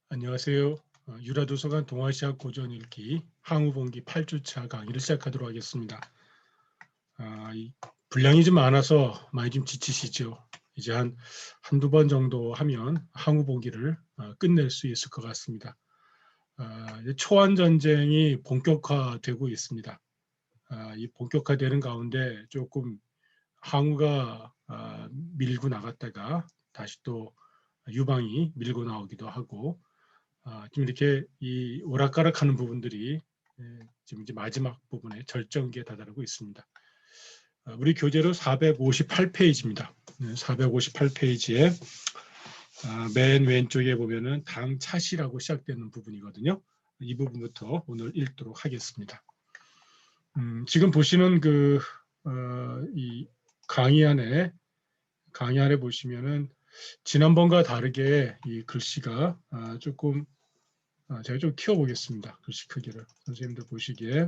안녕하세요. 유라도서관 동아시아 고전 읽기 항우봉기 8주차 강의를 시작하도록 하겠습니다. 분량이 좀 많아서 많이 좀 지치시죠. 이제 한두 번 정도 하면 항우봉기를 끝낼 수 있을 것 같습니다. 이제 초안 전쟁이 본격화되고 있습니다. 이 본격화되는 가운데 조금 항우가 밀고 나갔다가 다시 또 유방이 밀고 나오기도 하고 좀 이렇게 이 오락가락하는 부분들이 지금 이제 마지막 부분에 절정기에 다다르고 있습니다. 우리 교재로 458페이지입니다. 458페이지에 맨 왼쪽에 보면은 당차시라고 시작되는 부분이거든요. 이 부분부터 오늘 읽도록 하겠습니다. 지금 보시는 이 강의 안에 보시면은 지난번과 다르게 이 글씨가 조금 제가 좀 키워보겠습니다. 글씨 크기를 선생님들 보시기에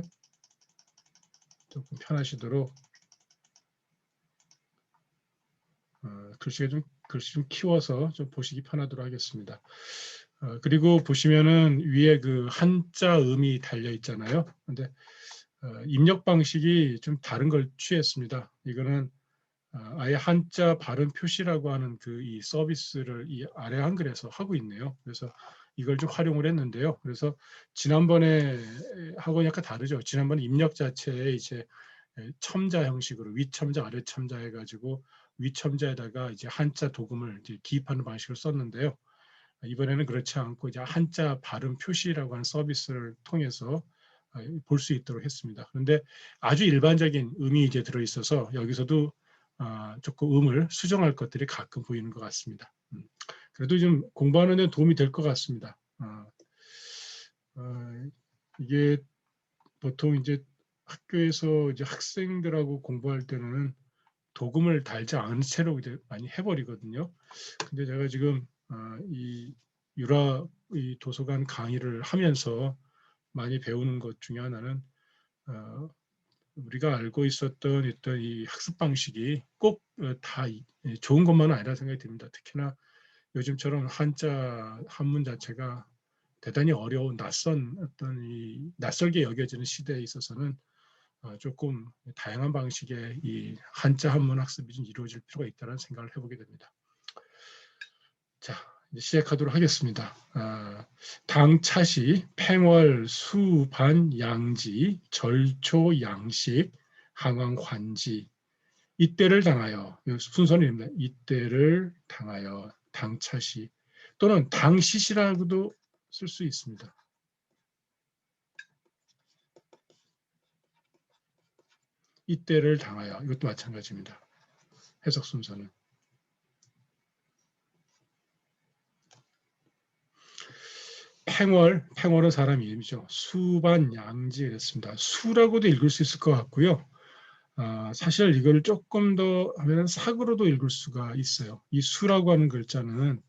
조금 편하시도록 글씨 좀 키워서 좀 보시기 편하도록 하겠습니다. 그리고 보시면은 위에 그 한자 음이 달려 있잖아요. 근데 입력 방식이 좀 다른 걸 취했습니다. 이거는 아예 한자 발음 표시라고 하는 그 이 서비스를 이 아래 한글에서 하고 있네요. 그래서 이걸 좀 활용을 했는데요. 그래서 지난번에 하고 약간 다르죠. 지난번에 입력 자체에 이제 첨자 형식으로 위첨자, 아래첨자 해가지고 위첨자에다가 이제 한자 도금을 이제 기입하는 방식을 썼는데요. 이번에는 그렇지 않고 이제 한자 발음 표시라고 하는 서비스를 통해서 볼 수 있도록 했습니다. 그런데 아주 일반적인 음이 이제 들어 있어서 여기서도 조금 음을 수정할 것들이 가끔 보이는 것 같습니다. 그래도 좀 공부하는 데 도움이 될 것 같습니다. 이게 보통 이제 학교에서 이제 학생들하고 공부할 때는 도금을 달지 않은 채로 이제 많이 해버리거든요. 근데 제가 지금 이 유라 이 도서관 강의를 하면서 많이 배우는 것 중에 하나는 우리가 알고 있었던 어떤 이 학습 방식이 꼭 다 좋은 것만은 아니라 생각이 듭니다. 특히나 요즘처럼 한자 한문 자체가 대단히 어려운 낯선 어떤 이 낯설게 여겨지는 시대에 있어서는 조금 다양한 방식의 이 한자 한문 학습이 좀 이루어질 필요가 있다는 생각을 해보게 됩니다. 자, 이제 시작하도록 하겠습니다. 당차시, 팽월, 수반, 양지, 절초, 양식, 항왕, 환지, 이때를 당하여, 순서는 이때를 당하여, 당차시 또는 당시시라고도 쓸 수 있습니다. 이때를 당하여, 이것도 마찬가지입니다. 해석 순서는. 팽월은 사람 이름이죠. 수반 양지 이랬습니다. 수라고도 읽을 수 있을 것 같고요. 사실 이걸 조금 더 하면 사구로도 읽을 수가 있어요. 이 수라고 하는 글자는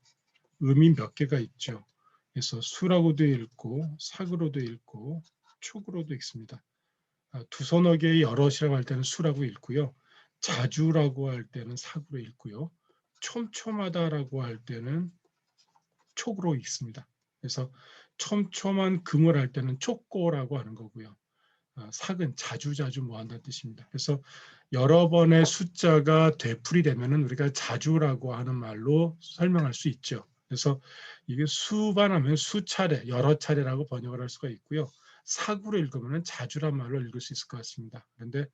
음이 몇 개가 있죠. 그래서 수라고도 읽고 사구로도 읽고 촉으로도 읽습니다. 두서너 개의 여럿이라고 할 때는 수라고 읽고요. 자주라고 할 때는 사구로 읽고요. 촘촘하다라고 할 때는 촉으로 읽습니다. 그래서 촘촘한 금을 할 때는 촉고라고 하는 거고요. 삭은 자주 뭐 한다는 뜻입니다. 그래서 여러 번의 숫자가 되풀이 되면은 우리가 자주라고 하는 말로 설명할 수 있죠. 그래서 이게 수반하면 수차례, 여러 차례라고 번역을 할 수가 있고요. 사구로 읽으면 자주란 말로 읽을 수 있을 것 같습니다. 그런데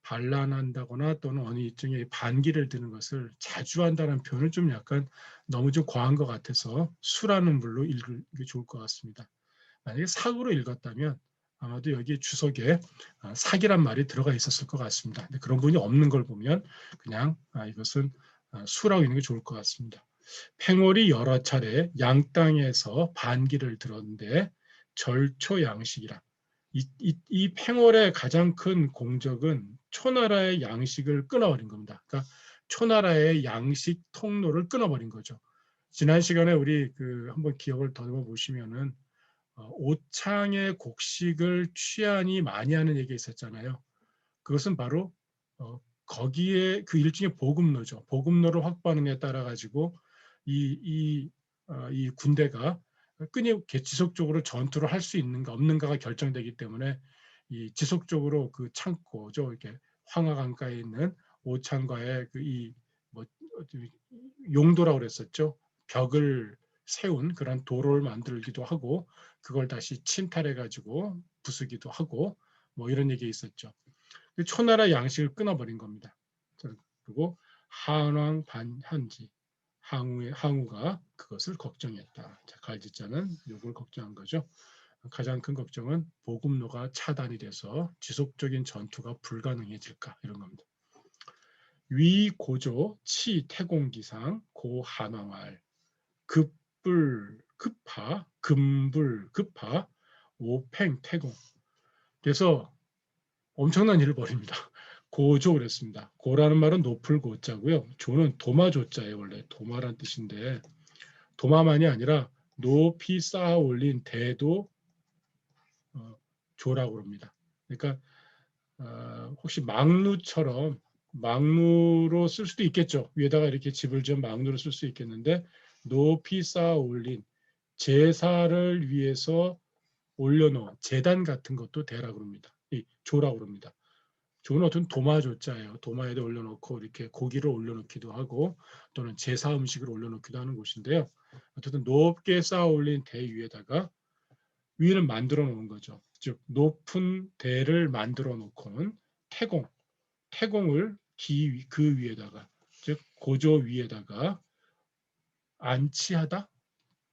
반란한다거나 또는 어느 일종의 반기를 드는 것을 자주 한다는 표현을 좀 약간 너무 좀 과한 것 같아서 수라는 말로 읽는 게 좋을 것 같습니다. 만약에 사구로 읽었다면 아마도 여기 주석에 사기란 말이 들어가 있었을 것 같습니다. 근데 그런 부분이 없는 걸 보면 그냥 이것은 수라고 있는 게 좋을 것 같습니다. 팽월이 여러 차례 양 땅에서 반기를 들었는데 절초양식이라. 이 팽월의 가장 큰 공적은 초나라의 양식을 끊어버린 겁니다. 그러니까 초나라의 양식 통로를 끊어버린 거죠. 지난 시간에 우리 한번 기억을 더듬어 보시면은 오창의 곡식을 취한이 많이 하는 얘기가 있었잖아요. 그것은 바로 거기에 그 일종의 보급로죠. 보급로를 확보하는 데 따라 가지고 이 군대가 끊임없이 지속적으로 전투를 할 수 있는가 없는가가 결정되기 때문에 이 지속적으로 그 창고죠. 이렇게 황하 강가에 있는 오창과의 그이뭐 용도라고 그랬었죠. 벽을 세운 그런 도로를 만들기도 하고 그걸 다시 침탈해 가지고 부수기도 하고 뭐 이런 얘기 있었죠. 초나라 양식을 끊어버린 겁니다. 그리고 한왕 반현지 항우가 그것을 걱정했다. 자, 갈지자는 이걸 걱정한 거죠. 가장 큰 걱정은 보급로가 차단이 돼서 지속적인 전투가 불가능해질까 이런 겁니다. 위 고조 치 태공기상 고 한왕알 급불 급파 금불 급파 오팽 태공. 그래서 엄청난 일을 벌입니다. 고조 그랬습니다. 고라는 말은 높을 고자고요. 조는 도마조자예요. 원래 도마란 뜻인데 도마만이 아니라 높이 쌓아 올린 대도 조라고 합니다. 그러니까 혹시 망루처럼 망루로 쓸 수도 있겠죠. 위에다가 이렇게 집을 지은 망루로 쓸 수 있겠는데 높이 쌓아 올린 제사를 위해서 올려놓은 제단 같은 것도 대라고 합니다. 이 조라고 합니다. 조는 어떤 도마조자예요. 도마에다 올려놓고 이렇게 고기를 올려놓기도 하고 또는 제사 음식을 올려놓기도 하는 곳인데요. 어쨌든 높게 쌓아 올린 대 위에다가 위를 만들어 놓은 거죠. 즉 높은 대를 만들어 놓고는 태공을 그 위에다가 즉 고조 위에다가 안치하다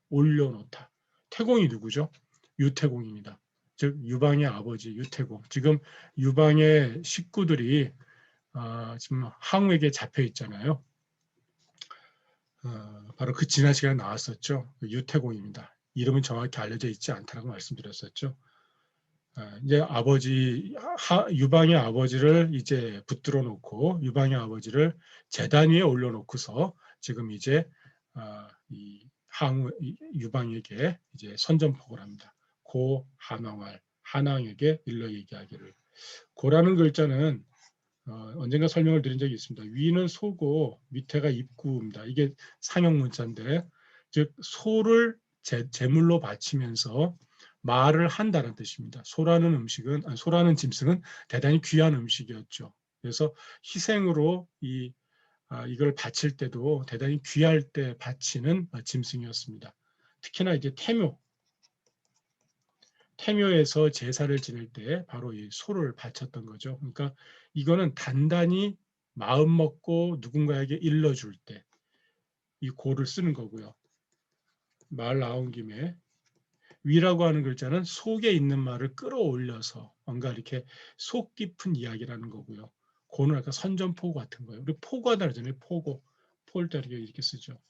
올려놓다. 태공이 누구죠? 유태공입니다. 즉 유방의 아버지 유태공. 지금 유방의 식구들이 지금 항우에게 잡혀 있잖아요. 바로 그 지난 시간에 나왔었죠. 유태공입니다. 이름은 정확히 알려져 있지 않다라고 말씀드렸었죠. 이제 유방의 아버지를 이제 붙들어 놓고 유방의 아버지를 제단 위에 올려놓고서 지금 이제 유방에게 이제 선전포고를 합니다. 고 한왕알 한왕에게 일러 얘기하기를. 고라는 글자는 언젠가 설명을 드린 적이 있습니다. 위는 소고 밑에가 입구입니다. 이게 상형 문자인데 즉 소를 제물로 바치면서 말을 한다는 뜻입니다. 소라는 짐승은 대단히 귀한 음식이었죠. 그래서 희생으로 이걸 바칠 때도 대단히 귀할 때 바치는 짐승이었습니다. 특히나 이제 태묘에서 제사를 지낼 때 바로 이 소를 바쳤던 거죠. 그러니까 이거는 단단히 마음 먹고 누군가에게 일러줄 때 이 고를 쓰는 거고요. 말 나온 김에 위라고 하는 글자는 속에 있는 말을 끌어올려서 뭔가 이렇게 속 깊은 이야기라는 거고요. 고는 아까 선전포고 같은 거예요. 우리 포고하다 그러잖아요. 포를 때 이렇게 쓰죠.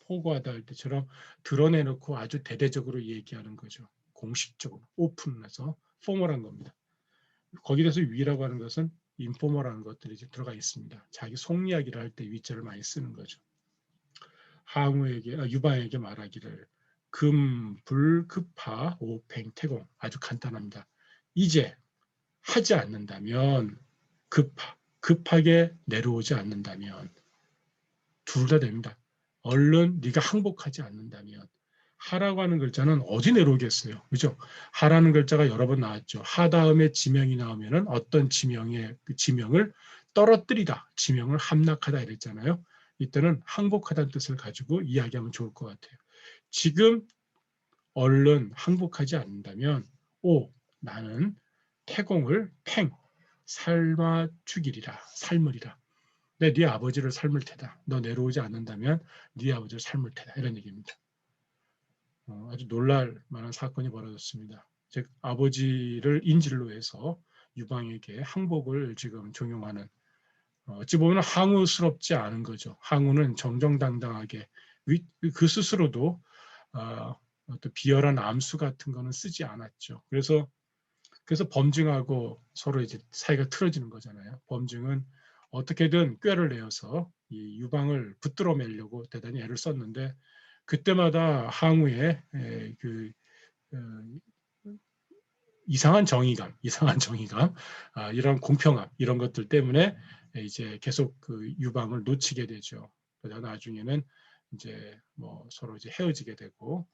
포고하다 할 때처럼 드러내놓고 아주 대대적으로 얘기하는 거죠. 공식적으로 오픈해서 포멀한 겁니다. 거기에 대해서 위라고 하는 것은 인포멀한 것들이 이제 들어가 있습니다. 자기 속 이야기를 할 때 위자를 많이 쓰는 거죠. 유방에게 말하기를 금불급파 오팽태공. 아주 간단합니다. 이제 하지 않는다면 급하게 내려오지 않는다면 둘 다 됩니다. 얼른 네가 항복하지 않는다면 하라고 하는 글자는 어디 내려오겠어요. 그죠? 하라는 글자가 여러 번 나왔죠. 하 다음에 지명이 나오면은 어떤 그 지명을 떨어뜨리다, 지명을 함락하다 이랬잖아요. 이때는 항복하다는 뜻을 가지고 이야기하면 좋을 것 같아요. 지금 얼른 항복하지 않는다면 나는 태공을 삶아 죽이리라, 삶으리라. 네 아버지를 삶을 테다. 너 내려오지 않는다면 네 아버지를 삶을 테다. 이런 얘기입니다. 아주 놀랄 만한 사건이 벌어졌습니다. 즉 아버지를 인질로 해서 유방에게 항복을 지금 종용하는 어찌 보면 항우스럽지 않은 거죠. 항우는 정정당당하게 그 스스로도 어떤 비열한 암수 같은 거는 쓰지 않았죠. 그래서 범증하고 서로 이제 사이가 틀어지는 거잖아요. 범증은 어떻게든 꾀를 내어서 이 유방을 붙들어 매려고 대단히 애를 썼는데 그때마다 항우의 그 이상한 정의감, 이런 공평함 이런 것들 때문에 이제 계속 그 유방을 놓치게 되죠. 그러다 나중에는 이제 뭐 서로 이제 헤어지게 되고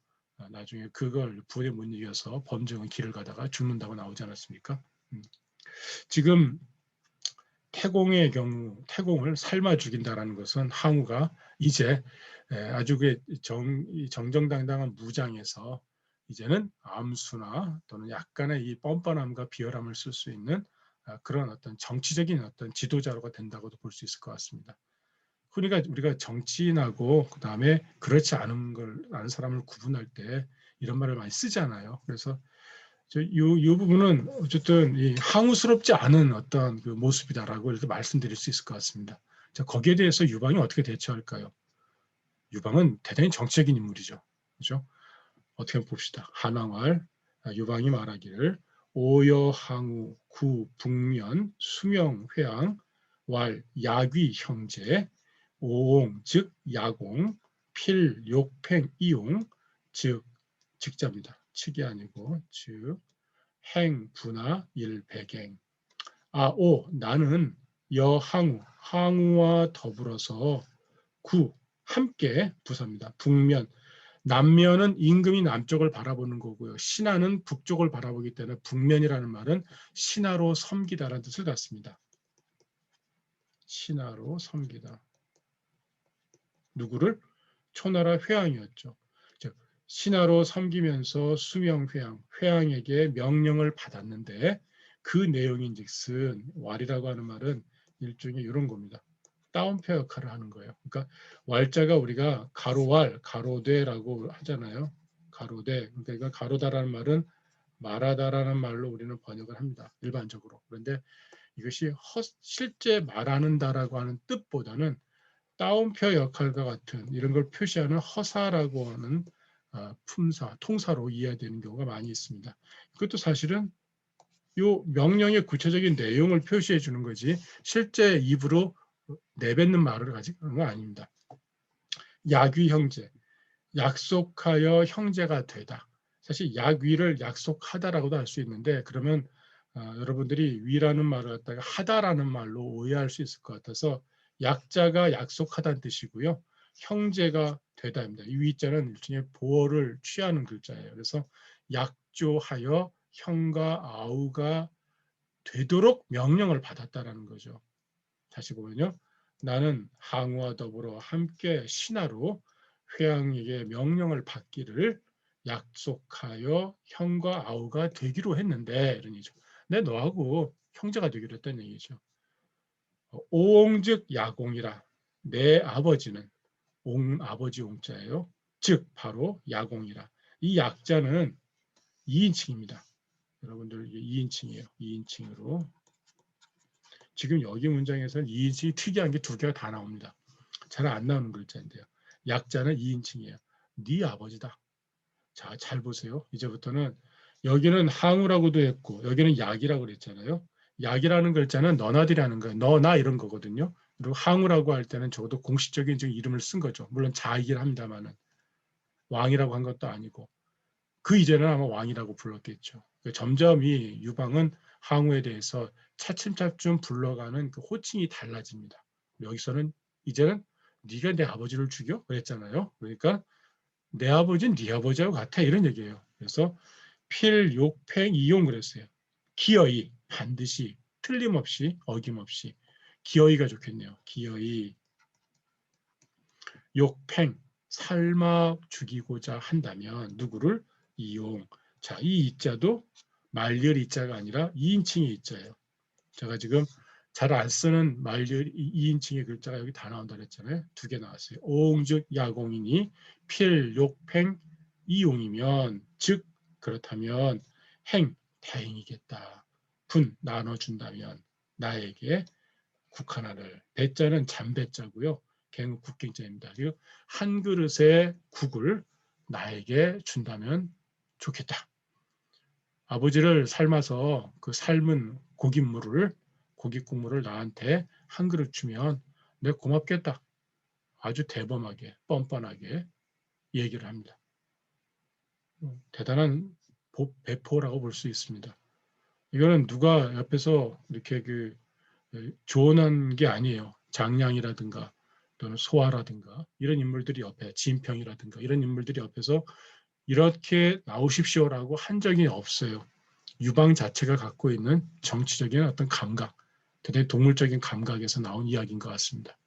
나중에 그걸 부에 못 이겨서 범정은 길을 가다가 죽는다고 나오지 않았습니까? 지금 태공의 경우 태공을 삶아 죽인다라는 것은 항우가 이제 아주 정정당당한 무장에서 이제는 암수나 또는 약간의 이 뻔뻔함과 비열함을 쓸 수 있는 그런 어떤 정치적인 어떤 지도자로가 된다고도 볼 수 있을 것 같습니다. 그러니까 우리가 정치인하고 그다음에 그렇지 않은 사람을 구분할 때 이런 말을 많이 쓰잖아요. 그래서 이 부분은 어쨌든 이 항우스럽지 않은 어떤 그 모습이다라고 이렇게 말씀드릴 수 있을 것 같습니다. 자, 거기에 대해서 유방이 어떻게 대처할까요? 유방은 대단히 정치적인 인물이죠. 그죠? 어떻게 봅시다. 한왕활, 유방이 말하기를 오여항우, 구, 북면, 수명, 회왕, 왈, 야귀, 형제, 오옹, 즉 야공, 필, 욕팽, 이용, 즉 직자입니다. 측이 아니고 즉 행, 분하, 일, 백행. 나는 여항우, 항우와 더불어서 구, 함께 부사입니다. 북면, 남면은 임금이 남쪽을 바라보는 거고요. 신하는 북쪽을 바라보기 때문에 북면이라는 말은 신하로 섬기다라는 뜻을 갖습니다. 신하로 섬기다. 누구를? 초나라 회왕이었죠. 즉 신하로 섬기면서 수명회왕, 회왕에게 명령을 받았는데 그 내용인즉슨 왈이라고 하는 말은 일종의 이런 겁니다. 따옴표 역할을 하는 거예요. 그러니까 왈자가 우리가 가로왈, 가로대라고 하잖아요. 가로대. 그러니까 가로다라는 말은 말하다라는 말로 우리는 번역을 합니다. 일반적으로. 그런데 이것이 실제 말하는다라고 하는 뜻보다는 따옴표 역할과 같은 이런 걸 표시하는 허사라고 하는 품사, 통사로 이해되는 경우가 많이 있습니다. 그것도 사실은 이 명령의 구체적인 내용을 표시해 주는 거지 실제 입으로 내뱉는 말을 가지고 그런 거 아닙니다. 약위 형제, 약속하여 형제가 되다. 사실 약위를 약속하다라고도 할 수 있는데 그러면 여러분들이 위라는 말을 갖다가 하다라는 말로 오해할 수 있을 것 같아서 약자가 약속하다는 뜻이고요. 형제가 되다입니다. 이 위자는 일종의 보어를 취하는 글자예요. 그래서 약조하여 형과 아우가 되도록 명령을 받았다라는 거죠. 다시 보면요. 나는 항우와 더불어 함께 신하로 회왕에게 명령을 받기를 약속하여 형과 아우가 되기로 했는데 이런 얘기죠. 내 너하고 형제가 되기로 했다는 얘기죠. 오옹즉 야공이라 내 아버지는 아버지 옹자예요. 즉 바로 야공이라. 이 약자는 2인칭입니다. 여러분들 2인칭이에요. 2인칭으로. 지금 여기 문장에서는 2인칭이 특이한 게 두 개가 다 나옵니다. 잘 안 나오는 글자인데요. 약자는 2인칭이에요. 네 아버지다. 자, 잘 보세요. 이제부터는 여기는 항우라고도 했고 여기는 약이라고 그랬잖아요. 약이라는 글자는 너나들이라는 거예요. 너나 이런 거거든요. 그리고 항우라고 할 때는 적어도 공식적인 이름을 쓴 거죠. 물론 자이긴 합니다만은 왕이라고 한 것도 아니고 그 이전에는 아마 왕이라고 불렀겠죠. 점점 이 유방은 항우에 대해서 차츰차츰 불러가는 그 호칭이 달라집니다. 여기서는 이제는 네가 내 아버지를 죽여? 그랬잖아요. 그러니까 내 아버지는 네 아버지하고 같아 이런 얘기예요. 그래서 필, 욕, 팽, 이용 그랬어요. 기어이 반드시 틀림없이 어김없이 기어이가 좋겠네요. 기어이 욕, 팽 삶아 죽이고자 한다면 누구를? 이용. 자, 이 이자도 말리을 이자가 아니라 2인칭의 이자예요. 제가 지금 잘 안 쓰는 말리을 2인칭의 글자가 여기 다 나온다 그랬잖아요. 두 개 나왔어요. 오옹즉 야공이니 필, 욕, 팽, 이용이면 즉 그렇다면 행, 다행이겠다. 분, 나눠준다면 나에게 국 하나를. 배자는 잠배자고요. 갱 국갱자입니다. 그리고 한 그릇의 국을 나에게 준다면 좋겠다. 아버지를 삶아서 그 삶은 고기 국물을 나한테 한 그릇 주면 내가 고맙겠다. 아주 대범하게 뻔뻔하게 얘기를 합니다. 대단한 배포라고 볼 수 있습니다. 이거는 누가 옆에서 이렇게 조언한 게 아니에요. 장량이라든가 또는 소아라든가 이런 인물들이 옆에 진평이라든가 이런 인물들이 옆에서 이렇게 나오십시오라고 한 적이 없어요. 유방 자체가 갖고 있는 정치적인 어떤 감각, 대단히 동물적인 감각에서 나온 이야기인 것 같습니다.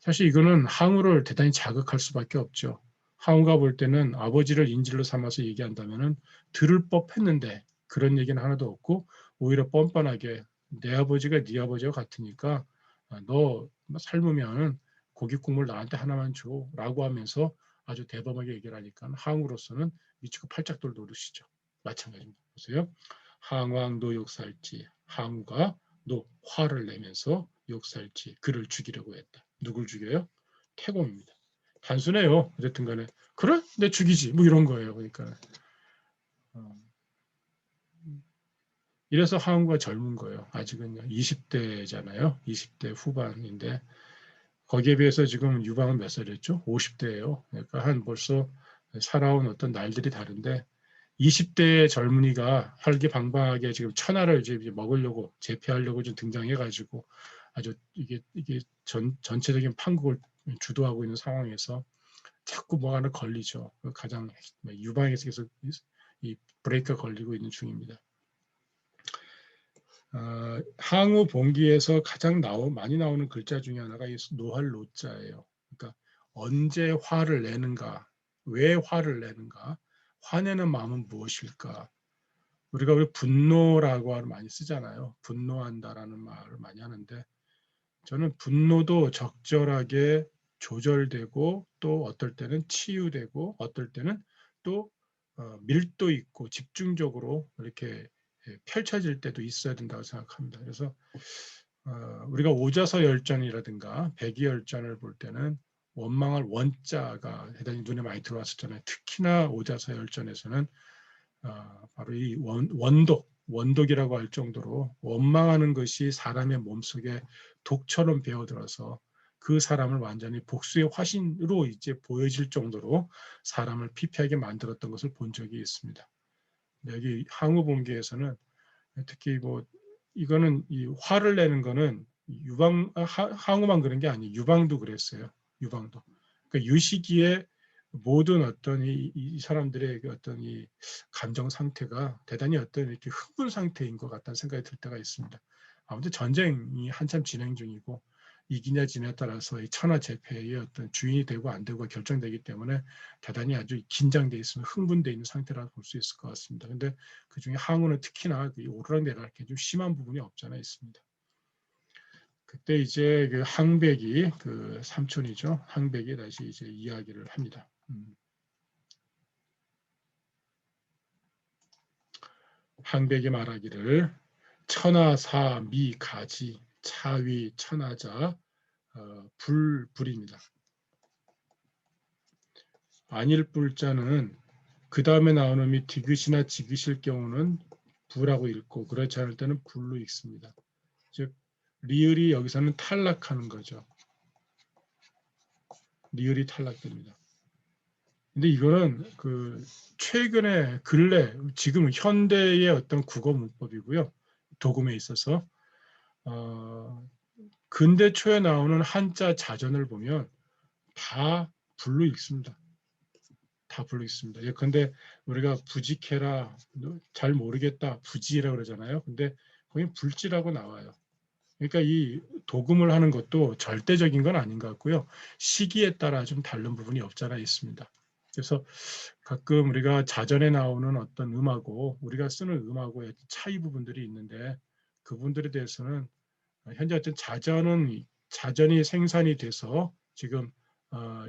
사실 이거는 항우를 대단히 자극할 수밖에 없죠. 항우가 볼 때는 아버지를 인질로 삼아서 얘기한다면 들을 법했는데 그런 얘기는 하나도 없고 오히려 뻔뻔하게 내 아버지가 네 아버지와 같으니까 너 삶으면 고기 국물 나한테 하나만 줘라고 하면서 아주 대범하게 얘기를 하니까 항우로서는 미치고 팔짝돌 노릇이죠. 마찬가지입니다. 보세요. 항왕도 욕살지 항우가 너 화를 내면서 욕살지 그를 죽이려고 했다. 누굴 죽여요? 태공입니다. 단순해요. 어쨌든 간에 그래? 내 죽이지. 뭐 이런 거예요. 그러니까 이래서 항우가 젊은 거예요. 아직은 20대잖아요. 20대 후반인데 거기에 비해서 지금 유방은 몇 살이었죠? 50대예요. 그러니까 한 벌써 살아온 어떤 날들이 다른데 20대의 젊은이가 혈기방방하게 지금 천하를 이제 먹으려고 제패하려고 좀 등장해가지고 아주 이게 전체적인 판국을 주도하고 있는 상황에서 자꾸 뭐 하나 걸리죠. 가장 유방에서 계속 이 브레이크가 걸리고 있는 중입니다. 항우 봉기에서 가장 많이 나오는 글자 중에 하나가 이 노할 노자예요. 그러니까 언제 화를 내는가, 왜 화를 내는가, 화내는 마음은 무엇일까? 우리가 왜 분노라고 많이 쓰잖아요. 분노한다라는 말을 많이 하는데 저는 분노도 적절하게 조절되고 또 어떨 때는 치유되고 어떨 때는 또 밀도 있고 집중적으로 이렇게 펼쳐질 때도 있어야 된다고 생각합니다. 그래서 우리가 오자서 열전이라든가 백이열전을 볼 때는 원망할 원자가 대단히 눈에 많이 들어왔었잖아요. 특히나 오자서 열전에서는 바로 이 원독이라고 할 정도로 원망하는 것이 사람의 몸속에 독처럼 배어들어서 그 사람을 완전히 복수의 화신으로 이제 보여질 정도로 사람을 피폐하게 만들었던 것을 본 적이 있습니다. 여기 항우봉기에서는 특히 뭐 이거는 이 화를 내는 거는 항우만 그런 게 아니에요. 유방도 그랬어요. 유방도. 그러니까 이 시기에 모든 어떤 이 사람들의 어떤 이 감정 상태가 대단히 어떤 이렇게 흥분 상태인 것 같다는 생각이 들 때가 있습니다. 아무튼 전쟁이 한참 진행 중이고 이기냐 지냐에 따라서 이 천하제패의 어떤 주인이 되고 안 되고가 결정되기 때문에 대단히 아주 긴장돼 있으면 흥분돼 있는 상태라고 볼 수 있을 것 같습니다. 근데 그 중에 항우는 특히나 그 오르락내리락 좀 심한 부분이 없잖아 있습니다. 그때 이제 그 항백이 그 삼촌이죠. 항백이 다시 이제 이야기를 합니다. 항백이 말하기를 천하사미가지 차위 천하자 불입니다. 아닐 불자는 그 다음에 나오는 이 디귿이나 지귿일 경우는 부라고 읽고 그렇지 않을 때는 불로 읽습니다. 즉 리을이 여기서는 탈락하는 거죠. 리을이 탈락됩니다. 근데 이거는 그 최근에 근래 지금 현대의 어떤 국어 문법이고요. 도금에 있어서 근대 초에 나오는 한자 자전을 보면 다 불로 읽습니다. 다 불로 읽습니다. 예컨대 우리가 부지케라 잘 모르겠다 부지라 그러잖아요. 근데 거기 불지라고 나와요. 그러니까 이 도금을 하는 것도 절대적인 건 아닌 것 같고요. 시기에 따라 좀 다른 부분이 없잖아 있습니다. 그래서 가끔 우리가 자전에 나오는 어떤 음하고 우리가 쓰는 음하고의 차이 부분들이 있는데 그분들에 대해서는 현재 어떤 자전이 생산이 돼서 지금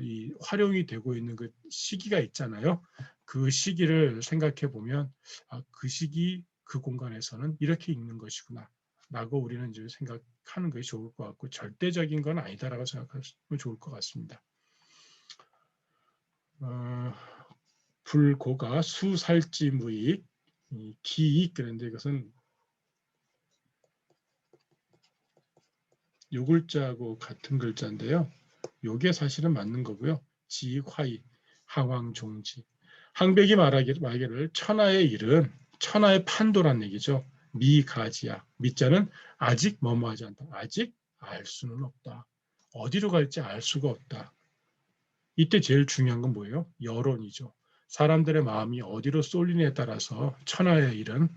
이 활용이 되고 있는 그 시기가 있잖아요. 그 시기를 생각해 보면 그 시기 그 공간에서는 이렇게 읽는 것이구나. 라고 우리는 이제 생각하는 것이 좋을 것 같고 절대적인 건 아니다라고 생각하면 좋을 것 같습니다. 불고가 수살지무익 기익 그런데 이것은 요 글자하고 같은 글자인데요. 요게 사실은 맞는 거고요. 지익화이 항왕종지 항백이 말하기를 천하의 일은 천하의 판도란 얘기죠. 미가지야. 미자는 아직 뭐뭐하지 않다. 아직 알 수는 없다. 어디로 갈지 알 수가 없다. 이때 제일 중요한 건 뭐예요? 여론이죠. 사람들의 마음이 어디로 쏠리느냐에 따라서 천하의 일은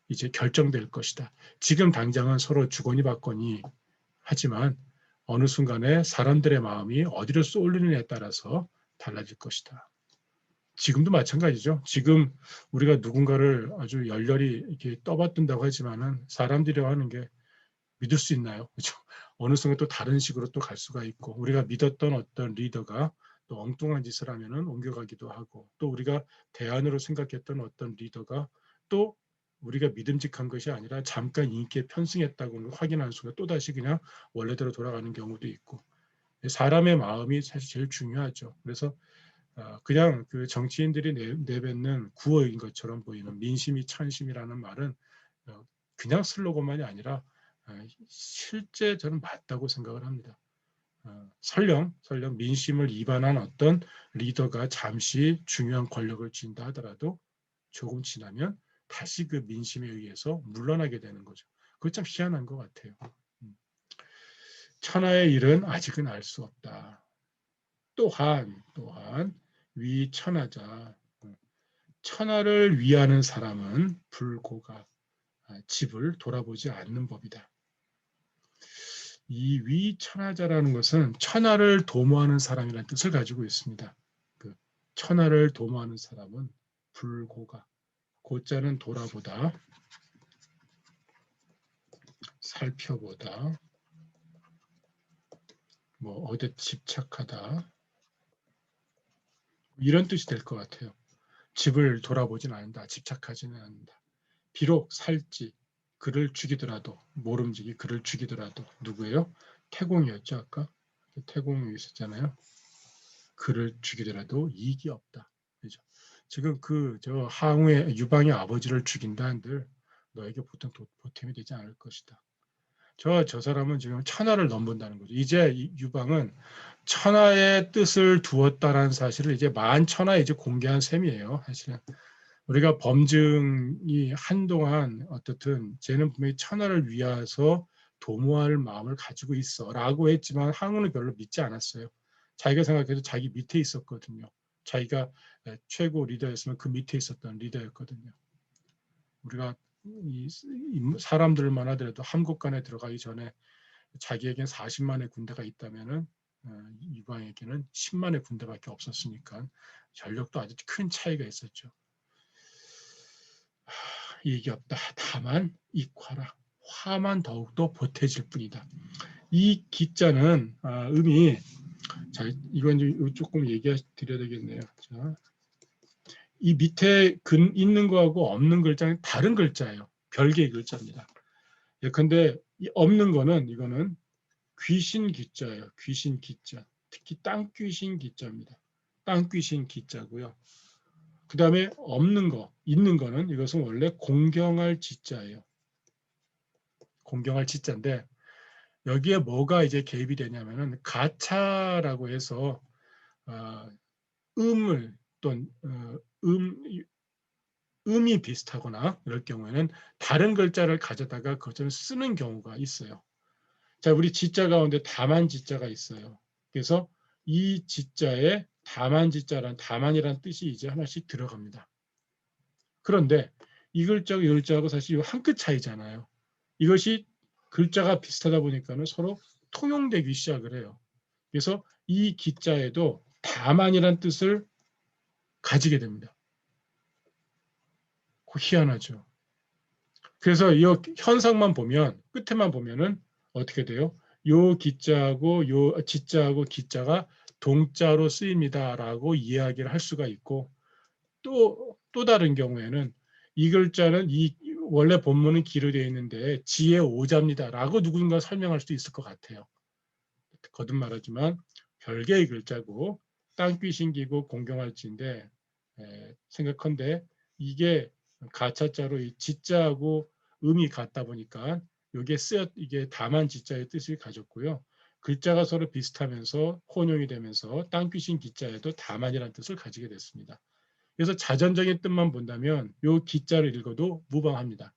이제 결정될 것이다. 지금 당장은 서로 주거니 받거니 하지만 어느 순간에 사람들의 마음이 어디로 쏠리느냐에 따라서 달라질 것이다. 지금도 마찬가지죠. 지금 우리가 누군가를 아주 열렬히 이렇게 떠받든다고 하지만은 사람들이 하는 게 믿을 수 있나요? 그렇죠? 어느 순간 또 다른 식으로 또 갈 수가 있고, 우리가 믿었던 어떤 리더가 또 엉뚱한 짓을 하면은 옮겨가기도 하고, 또 우리가 대안으로 생각했던 어떤 리더가 또 우리가 믿음직한 것이 아니라 잠깐 인기에 편승했다고 확인하는 순간 또 다시 그냥 원래대로 돌아가는 경우도 있고, 사람의 마음이 사실 제일 중요하죠. 그래서 그냥 그 정치인들이 내뱉는 구호인 것처럼 보이는 민심이 천심이라는 말은 그냥 슬로건만이 아니라 실제 저는 맞다고 생각을 합니다. 설령 민심을 위반한 어떤 리더가 잠시 중요한 권력을 쥔다 하더라도 조금 지나면 다시 그 민심에 의해서 물러나게 되는 거죠. 그거 참 희한한 것 같아요. 천하의 일은 아직은 알 수 없다. 또한 위천하자. 천하를 위하는 사람은 불고가 집을 돌아보지 않는 법이다. 이 위천하자라는 것은 천하를 도모하는 사람이라는 뜻을 가지고 있습니다. 그 천하를 도모하는 사람은 불고가, 고자는 돌아보다, 살펴보다, 뭐 어디 집착하다 이런 뜻이 될 것 같아요. 집을 돌아보진 않는다, 집착하지는 않는다. 비록 살지 그를 죽이더라도, 모름지기 그를 죽이더라도. 누구예요? 태공이었죠. 아까 태공이 있었잖아요. 그를 죽이더라도 이익이 없다. 그죠? 지금 저 항우의 유방의 아버지를 죽인다 한들 너에게 보통 보탬이 되지 않을 것이다. 저 사람은 지금 천하를 넘본다는 거죠. 이제 유방은 천하의 뜻을 두었다라는 사실을 이제 만천하에 이제 공개한 셈이에요. 사실은 우리가 범증이 한동안 어떻든 쟤는 분명히 천하를 위해서 도모할 마음을 가지고 있어라고 했지만 항우는 별로 믿지 않았어요. 자기가 생각해도 자기 밑에 있었거든요. 자기가 최고 리더였으면 그 밑에 있었던 리더였거든요. 우리가 이 사람들만 하더라도 함국간에 들어가기 전에 자기에겐 40만의 군대가 있다면은 이방에게는 10만의 군대밖에 없었으니까 전력도 아주 큰 차이가 있었죠. 이익이 없다. 다만 익화라. 화만 더욱더 보태질 뿐이다. 이 기자는 음이 자 이건 조금 얘기해 드려야 되겠네요. 자, 이 밑에 있는 거하고 없는 글자는 다른 글자예요. 별개의 글자입니다. 예컨대 없는 거는 이거는 귀신 기자예요. 귀신 기자. 특히 땅귀신 기자입니다. 땅귀신 기자고요. 그 다음에 없는 거, 있는 거는 이것은 원래 공경할 지자예요. 공경할 지자인데 여기에 뭐가 이제 개입이 되냐면은 가차라고 해서 음을 또는 음이 비슷하거나 이럴 경우에는 다른 글자를 가져다가 그것을 쓰는 경우가 있어요. 자, 우리 지자 가운데 다만 지자가 있어요. 그래서 이 지자에 다만이라는 뜻이 이제 하나씩 들어갑니다. 그런데 이 글자하고 이 글자하고 사실 한 끗 차이잖아요. 이것이 글자가 비슷하다 보니까는 서로 통용되기 시작을 해요. 그래서 이 기자에도 다만이라는 뜻을 가지게 됩니다. 희한하죠. 그래서 이 현상만 보면 끝에만 보면은 어떻게 돼요? 요 기자하고 요 지자하고 기자가 동자로 쓰입니다라고 이야기를 할 수가 있고 또 다른 경우에는 이 글자는 원래 본문은 기로 되어 있는데 지의 오자입니다라고 누군가 설명할 수도 있을 것 같아요. 거듭 말하지만 별개의 글자고 땅귀신기고 공경할지인데 생각컨대 이게 가차자로 이 지자하고 음이 같다 보니까 이게 다만 지자의 뜻을 가졌고요. 글자가 서로 비슷하면서 혼용이 되면서 땅귀신 기자에도 다만이라는 뜻을 가지게 됐습니다. 그래서 자전적인 뜻만 본다면 이 기자를 읽어도 무방합니다.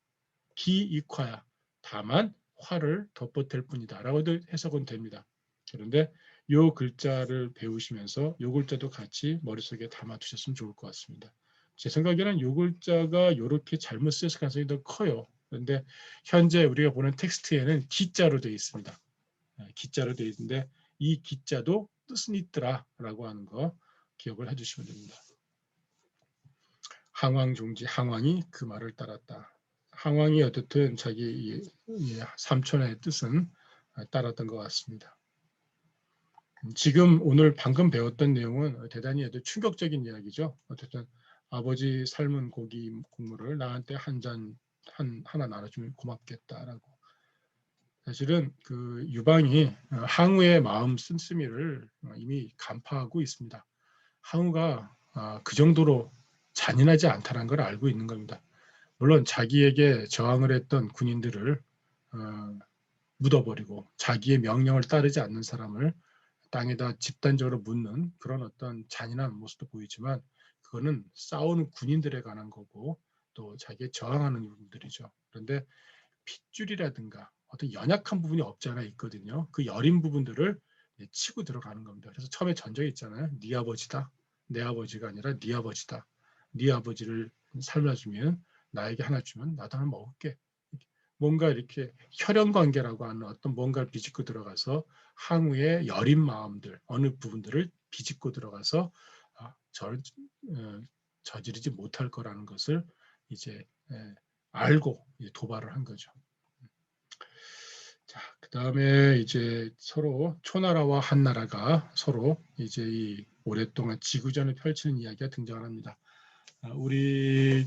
기익화야. 다만 화를 덧보탤 뿐이다 라고도 해석은 됩니다. 그런데 요 글자를 배우시면서 요 글자도 같이 머릿속에 담아두셨으면 좋을 것 같습니다. 제 생각에는 요 글자가 이렇게 잘못 쓰였을 가능성이 더 커요. 그런데 현재 우리가 보는 텍스트에는 기자로 되어 있습니다. 기자로 되어 있는데 이 기자도 뜻은 있더라라고 하는 거 기억을 해주시면 됩니다. 항왕종지, 항왕이 그 말을 따랐다. 항왕이 어떻든 자기 삼촌의 뜻은 따랐던 것 같습니다. 지금 오늘 방금 배웠던 내용은 대단히 충격적인 이야기죠. 어쨌든 아버지 삶은 고기 국물을 나한테 하나 나눠주면 고맙겠다라고. 사실은 그 유방이 항우의 마음 씀씀이를 이미 간파하고 있습니다. 항우가 그 정도로 잔인하지 않다는 걸 알고 있는 겁니다. 물론 자기에게 저항을 했던 군인들을 묻어버리고 자기의 명령을 따르지 않는 사람을 땅에다 집단적으로 묻는 그런 어떤 잔인한 모습도 보이지만 그거는 싸우는 군인들에 관한 거고 또 자기에 저항하는 분들이죠. 그런데 핏줄이라든가 어떤 연약한 부분이 없지 않아 있거든요. 그 여린 부분들을 치고 들어가는 겁니다. 그래서 처음에 전적이 있잖아요. 네 아버지다. 내 아버지가 아니라 네 아버지다. 네 아버지를 살려주면 나에게 하나 주면 나도 하나 먹을게. 뭔가 이렇게 혈연 관계라고 하는 어떤 뭔가를 비집고 들어가서 항우의 여린 마음들 어느 부분들을 비집고 들어가서 저지르지 못할 거라는 것을 이제 알고 도발을 한 거죠. 자, 그 다음에 이제 서로 초나라와 한나라가 서로 이제 이 오랫동안 지구전을 펼치는 이야기가 등장합니다. 우리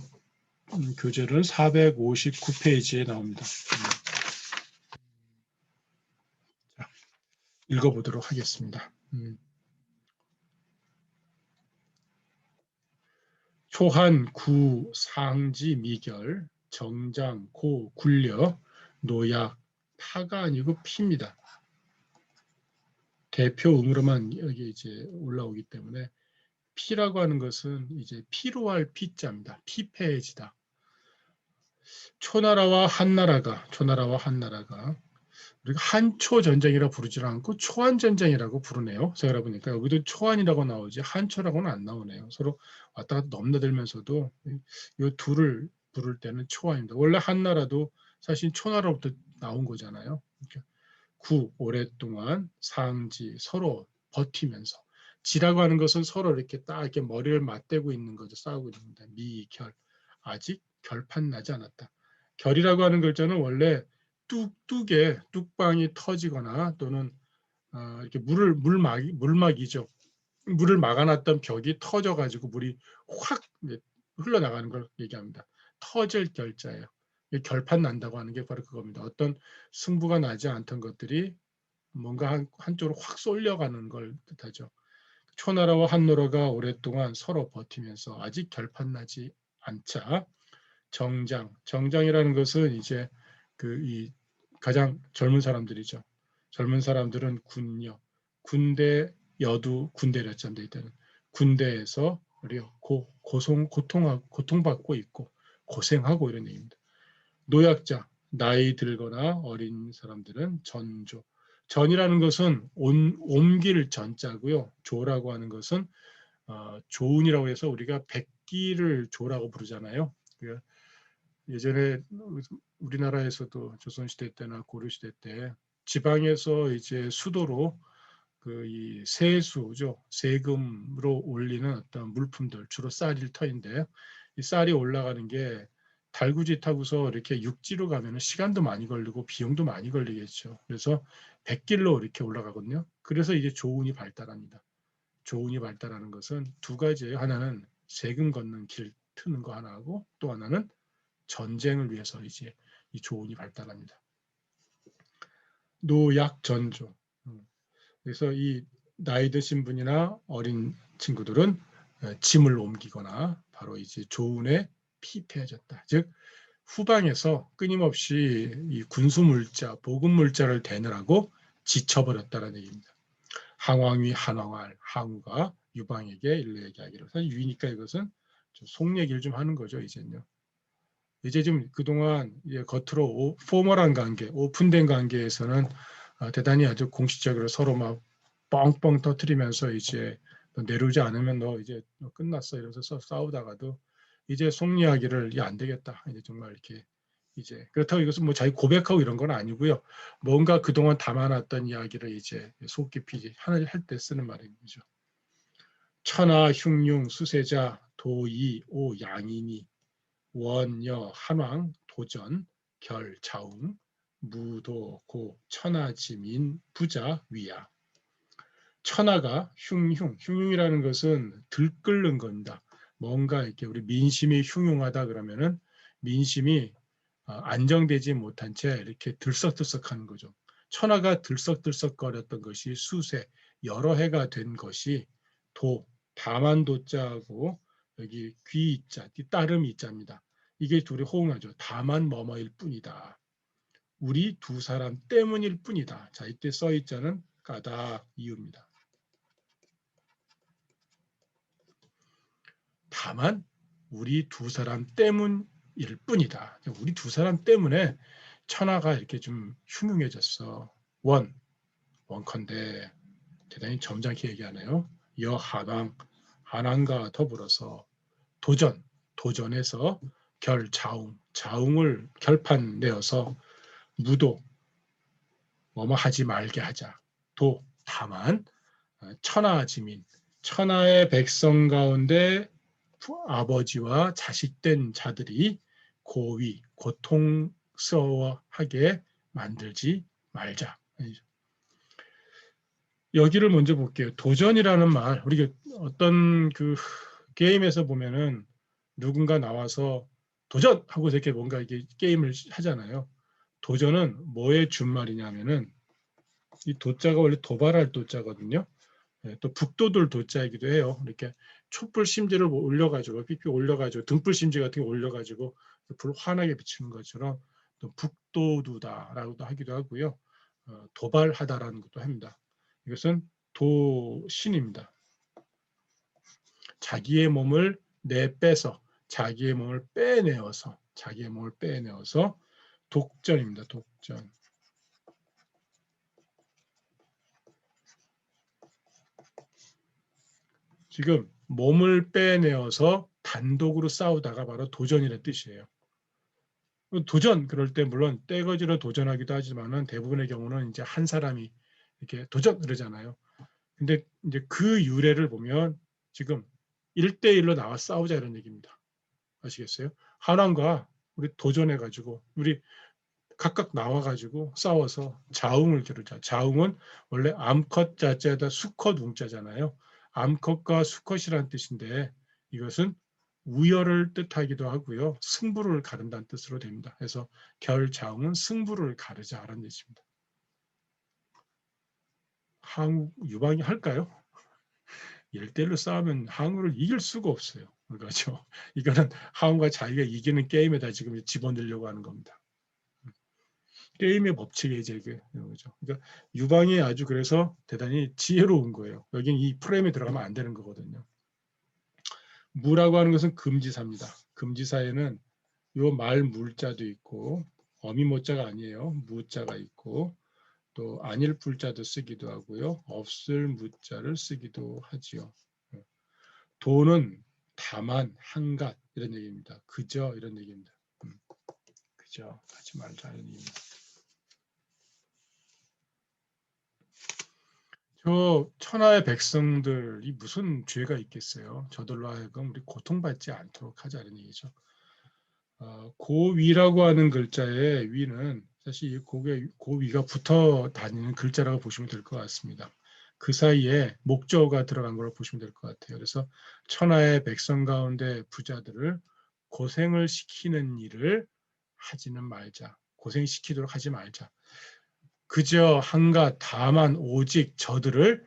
교재는 459페이지에 나옵니다. 자, 읽어보도록 하겠습니다. 초한, 구, 상지, 미결, 정장, 고, 굴려, 노약, 파가 아니고 피입니다. 대표 음으로만 여기 이제 올라오기 때문에 피라고 하는 것은 이제 피로할 피자입니다. 피폐해지다. 초나라와 한나라가 우리가 한초 전쟁이라 부르지 않고 초한 전쟁이라고 부르네요. 제가 보니까 여기도 초한이라고 나오지 한초라고는 안 나오네요. 서로 왔다 갔다 넘나들면서도 이 둘을 부를 때는 초한입니다. 원래 한나라도 사실 초나라부터 나온 거잖아요. 오랫동안 상지 서로 버티면서 지라고 하는 것은 서로 이렇게 딱 이렇게 머리를 맞대고 있는 거죠. 싸우고 있는데 미결 아직 결판 나지 않았다. 결이라고 하는 글자는 원래 뚝방이 터지거나 또는 이렇게 물막이죠. 물을 막아놨던 벽이 터져가지고 물이 확 흘러나가는 걸 얘기합니다. 터질 결자예요. 결판 난다고 하는 게 바로 그겁니다. 어떤 승부가 나지 않던 것들이 뭔가 한쪽으로 확 쏠려가는 걸 뜻하죠. 초나라와 한나라가 오랫동안 서로 버티면서 아직 결판 나지 않자 정장이라는 것은 이제 이 가장 젊은 사람들이죠. 젊은 사람들은 군요. 군대 여두 군대를 잠돼 있다는 군대에서 우리가 고통받고 있고 고생하고 이런 얘기입니다. 노약자, 나이 들거나 어린 사람들은 전조. 전이라는 것은 옮길 전자고요. 조라고 하는 것은 조운이라고 해서 우리가 백기를 조라고 부르잖아요. 예전에 우리나라에서도 조선시대 때나 고려시대 때 지방에서 이제 수도로 이 세수죠. 세금으로 올리는 어떤 물품들, 주로 쌀일 터인데 이 쌀이 올라가는 게 달구지 타고서 이렇게 육지로 가면 시간도 많이 걸리고 비용도 많이 걸리겠죠. 그래서 백길로 이렇게 올라가거든요. 그래서 이제 조운이 발달합니다. 조운이 발달하는 것은 두 가지예요. 하나는 세금 걷는 길 트는 거 하나하고 또 하나는 전쟁을 위해서 이제 이 조운이 발달합니다. 노약전조. 그래서 이 나이 드신 분이나 어린 친구들은 짐을 옮기거나 바로 이제 조운에 피폐해졌다. 즉 후방에서 끊임없이 이 군수물자, 보급물자를 대느라고 지쳐버렸다는 얘기입니다. 항왕위 한왕할 항우가 유방에게 일러 얘기하기로. 사실 유이니까 이것은 좀 속 얘기를 좀 하는 거죠. 이제는요. 이제 좀 그동안 겉으로 포멀한 관계, 오픈된 관계에서는 대단히 아주 공식적으로 서로 막 뻥뻥 터트리면서 이제 너 내려오지 않으면 너 이제 너 끝났어 이러면서 싸우다가도 이제 속리하기를 이게 안 되겠다. 이제 정말 이렇게 이제 그렇다고 이것은 뭐 자기 고백하고 이런 건 아니고요. 뭔가 그동안 담아놨던 이야기를 이제 속 깊이 할 때 쓰는 말이죠. 천하 흉흉 수세자 도이 오 양이니 원여 한왕 도전 결 자웅 무도 고 천하지민 부자 위야. 천하가 흉흉이라는 것은 들끓는 겁니다. 뭔가 이렇게 우리 민심이 흉흉하다 그러면은 민심이 안정되지 못한 채 이렇게 들썩들썩하는 거죠. 천하가 들썩들썩거렸던 것이 수세 여러 해가 된 것이 다만도자하고 여기 귀이자 따름 이자입니다. 이게 둘이 호응하죠. 다만 뭐뭐일 뿐이다. 우리 두 사람 때문일 뿐이다. 자, 이때 써있자는 까닭 이유입니다. 다만 우리 두 사람 때문일 뿐이다. 우리 두 사람 때문에 천하가 이렇게 좀 흉흉해졌어. 원컨대 대단히 점잖게 얘기하네요. 여한왕, 한왕과 더불어서 도전에서 자웅을 결판 내어서 무도 뭐뭐 하지 말게 하자. 다만 천하지민, 천하의 백성 가운데 아버지와 자식된 자들이 고통스러워하게 만들지 말자. 여기를 먼저 볼게요. 도전이라는 말, 우리 어떤 그 게임에서 보면은 누군가 나와서 도전! 하고 이렇게 뭔가 이게 게임을 하잖아요. 도전은 뭐의 준말이냐면은 이 도자가 원래 도발할 도자거든요. 또 북도들 도자이기도 해요. 이렇게 촛불 심지를 올려가지고 삐삐 올려가지고 등불 심지 같은 거 올려가지고 불 환하게 비치는 것처럼 또 북도두다라고도 하기도 하고요. 도발하다라는 것도 합니다. 이것은 도신입니다. 자기의 몸을 내빼서 자기의 몸을 빼내어서 독전입니다. 독전. 지금 몸을 빼내어서 단독으로 싸우다가 바로 도전이라는 뜻이에요. 도전 그럴 때 물론 떼거지로 도전하기도 하지만은 대부분의 경우는 이제 한 사람이 이렇게 도전 그러잖아요. 근데 이제 그 유래를 보면 지금 1대1로 나와 싸우자 이런 얘기입니다. 아시겠어요? 한왕과 우리 도전해가지고 우리 각각 나와가지고 싸워서 자웅을 기르자. 자웅은 원래 암컷 자자에다 수컷 웅자잖아요. 암컷과 수컷이라는 뜻인데 이것은 우열을 뜻하기도 하고요. 승부를 가른다는 뜻으로 됩니다. 그래서 결자웅은 승부를 가르자라는 뜻입니다. 항우 유방이 할까요? 1대1로 싸우면 항우를 이길 수가 없어요. 그렇죠? 이거는 항우가 자기가 이기는 게임에다 지금 집어넣으려고 하는 겁니다. 게임의 법칙이 이제 이게 거죠. 그러니까 유방이 아주 그래서 대단히 지혜로운 거예요. 여긴 이 프레임에 들어가면 안 되는 거거든요. 무라고 하는 것은 금지사입니다. 금지사에는 요 말 물자도 있고 어미모자가 아니에요. 무자가 있고 또 아닐 불자도 쓰기도 하고요. 없을 무자를 쓰기도 하지요. 도는 다만 한갓 이런 얘기입니다. 그저 이런 얘기입니다. 그저 하지 말자 이런 얘기입니다. 저 천하의 백성들이 무슨 죄가 있겠어요. 저들로 하여금 우리 고통받지 않도록 하자는 얘기죠. 고위라고 하는 글자의 위는 사실 이 고위가 붙어 다니는 글자라고 보시면 될 것 같습니다. 그 사이에 목조가 들어간 걸 보시면 될 것 같아요. 그래서 천하의 백성 가운데 부자들을 고생을 시키는 일을 하지는 말자. 고생시키도록 하지 말자. 그저 한가 다만 오직 저들을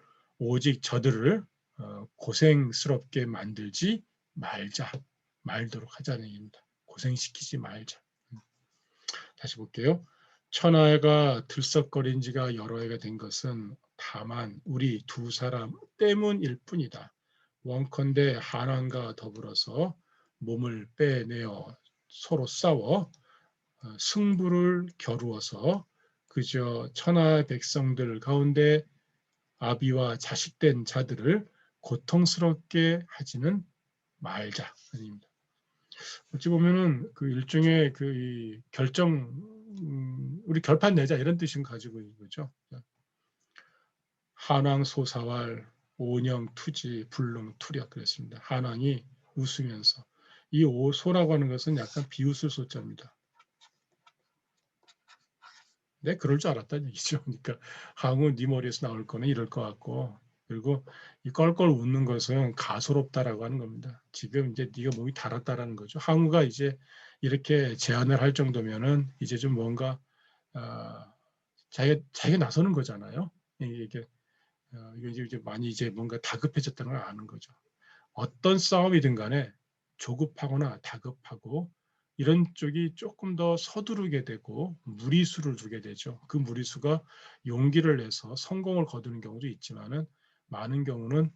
고생스럽게 만들지 말도록 하자는 얘기입니다. 고생시키지 말자. 다시 볼게요. 천하가 들썩거린 지가 여러 해가 된 것은 다만 우리 두 사람 때문일 뿐이다. 원컨대 한왕과 더불어서 몸을 빼내어 서로 싸워 승부를 겨루어서 그저 천하 백성들 가운데 아비와 자식된 자들을 고통스럽게 하지는 말자. 아닙니다. 어찌 보면은 그 일종의 그 결정, 우리 결판 내자 이런 뜻을 가지고 있는 거죠. 한왕 소사왈 오령 투지 불능 투력 그랬습니다. 한왕이 웃으면서 이 소라고 하는 것은 약간 비웃을 소자입니다. 네, 그럴 줄 알았다는 얘기죠. 그러니까 항우 네 머리에서 나올 거는 이럴 것 같고, 그리고 이 껄껄 웃는 것은 가소롭다라고 하는 겁니다. 지금 이제 네가 몸이 달았다라는 거죠. 항우가 이제 이렇게 제안을 할 정도면은 이제 좀 뭔가 자기가 나서는 거잖아요. 이게 이제 많이 이제 뭔가 다급해졌다는 걸 아는 거죠. 어떤 싸움이든 간에 조급하거나 다급하고 이런 쪽이 조금 더 서두르게 되고 무리수를 두게 되죠. 그 무리수가 용기를 내서 성공을 거두는 경우도 있지만은 많은 경우는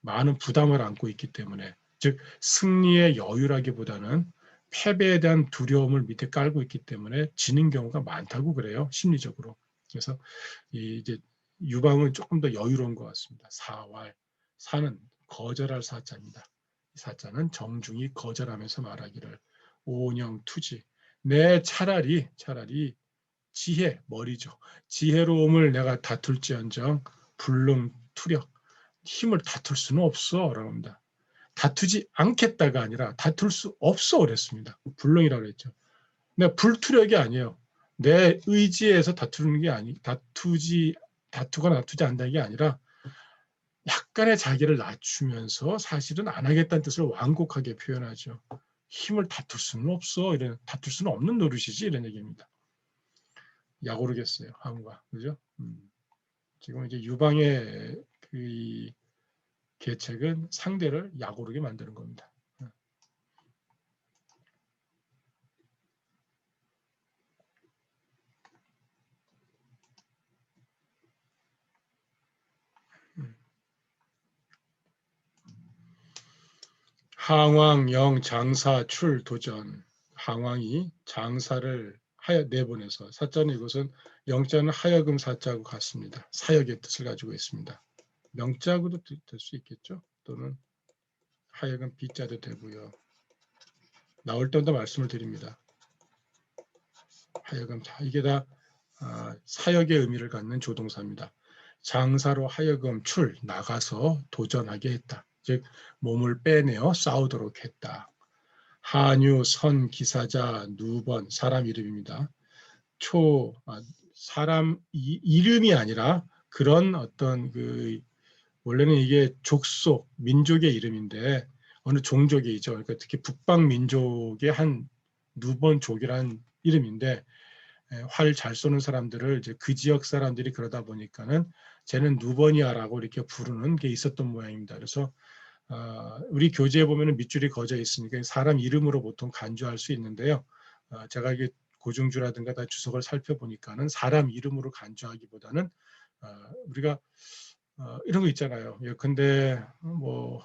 많은 부담을 안고 있기 때문에 즉 승리의 여유라기보다는 패배에 대한 두려움을 밑에 깔고 있기 때문에 지는 경우가 많다고 그래요. 심리적으로. 그래서 이제 유방은 조금 더 여유로운 것 같습니다. 사왈 사는 거절할 사자입니다. 이 사자는 정중히 거절하면서 말하기를 오녉 투지 내 차라리 지혜 머리죠. 지혜로움을 내가 다툴지언정 불능 투력 힘을 다툴 수는 없어 라고 합니다. 다투지 않겠다가 아니라 다툴 수 없어 그랬습니다. 불능이라고 했죠. 근데 불투력이 아니에요. 내 의지에서 다투는 게 다투거나 다투지 않는다는 게 아니라 약간의 자기를 낮추면서 사실은 안 하겠다는 뜻을 완곡하게 표현하죠. 힘을 다툴 수는 없어. 다툴 수는 없는 노릇이지 이런 얘기입니다. 약오르겠어요. 항우가. 그죠? 지금 이제 유방의 그 계책은 상대를 약오르게 만드는 겁니다. 항왕 영 장사 출 도전. 항왕이 장사를 하여 내보내서 사자는 이것은 영자는 하여금 사자하고 같습니다. 사역의 뜻을 가지고 있습니다. 명자하고도 될 수 있겠죠. 또는 하여금 비자도 되고요. 나올 때마다 말씀을 드립니다. 하여금 이게 다 사역의 의미를 갖는 조동사입니다. 장사로 하여금 나가서 도전하게 했다. 즉 몸을 빼내어 싸우도록 했다. 한유, 선, 기사자, 누번 사람 이름입니다. 사람 이름이 아니라 그런 어떤 원래는 이게 족속, 민족의 이름인데 어느 종족이죠. 그러니까 특히 북방 민족의 한 누번족이라는 이름인데 활 잘 쏘는 사람들을 이제 그 지역 사람들이 그러다 보니까는 쟤는 누번이야라고 이렇게 부르는 게 있었던 모양입니다. 그래서 우리 교재에 보면은 밑줄이 거져 있으니까 사람 이름으로 보통 간주할 수 있는데요. 제가 이게 고증주라든가 다 주석을 살펴보니까는 사람 이름으로 간주하기보다는 우리가 이런 거 있잖아요. 근데 뭐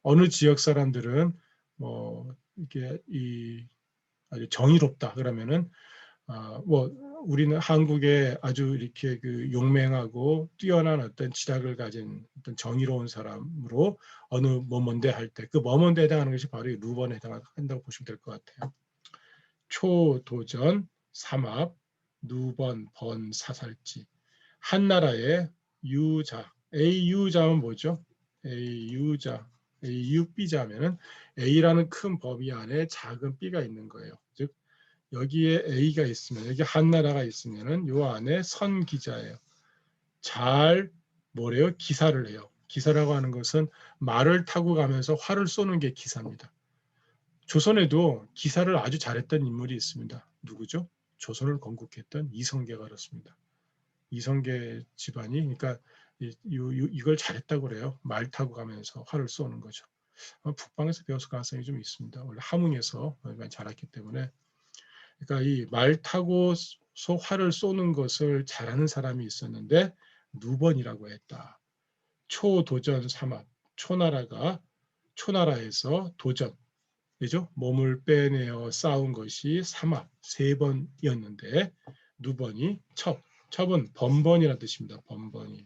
어느 지역 사람들은 뭐 이게 아주 정의롭다 그러면은 뭐 우리는 한국에 아주 이렇게 용맹하고 뛰어난 어떤 지략을 가진 어떤 정의로운 사람으로 어느 뭐뭔데 할 때 그 뭐뭔데 해당하는 것이 바로 이 루번에 해당한다고 보시면 될 것 같아요. 초도전, 삼합, 누번, 번, 사살지. 한 나라의 유자, A유자면 뭐죠? A유자, AUB자면은 A라는 큰 범위 안에 작은 B가 있는 거예요. 즉 여기에 A가 있으면 여기 한 나라가 있으면은 요 안에 선기자예요. 잘 뭐래요? 기사를 해요. 기사라고 하는 것은 말을 타고 가면서 활을 쏘는 게 기사입니다. 조선에도 기사를 아주 잘했던 인물이 있습니다. 누구죠? 조선을 건국했던 이성계가 그렇습니다. 이성계 집안이 그러니까 이걸 잘했다고 그래요. 말 타고 가면서 활을 쏘는 거죠. 북방에서 배웠을 가능성이 좀 있습니다. 원래 함흥에서 많이 자랐기 때문에 그러니까 이 말 타고서 활을 쏘는 것을 잘하는 사람이 있었는데 누번이라고 했다. 초도전 삼합. 초나라에서 도전. 그죠? 몸을 빼내어 싸운 것이 삼합 세 번이었는데 누번이 첩은 번번이라는 뜻입니다. 번번이.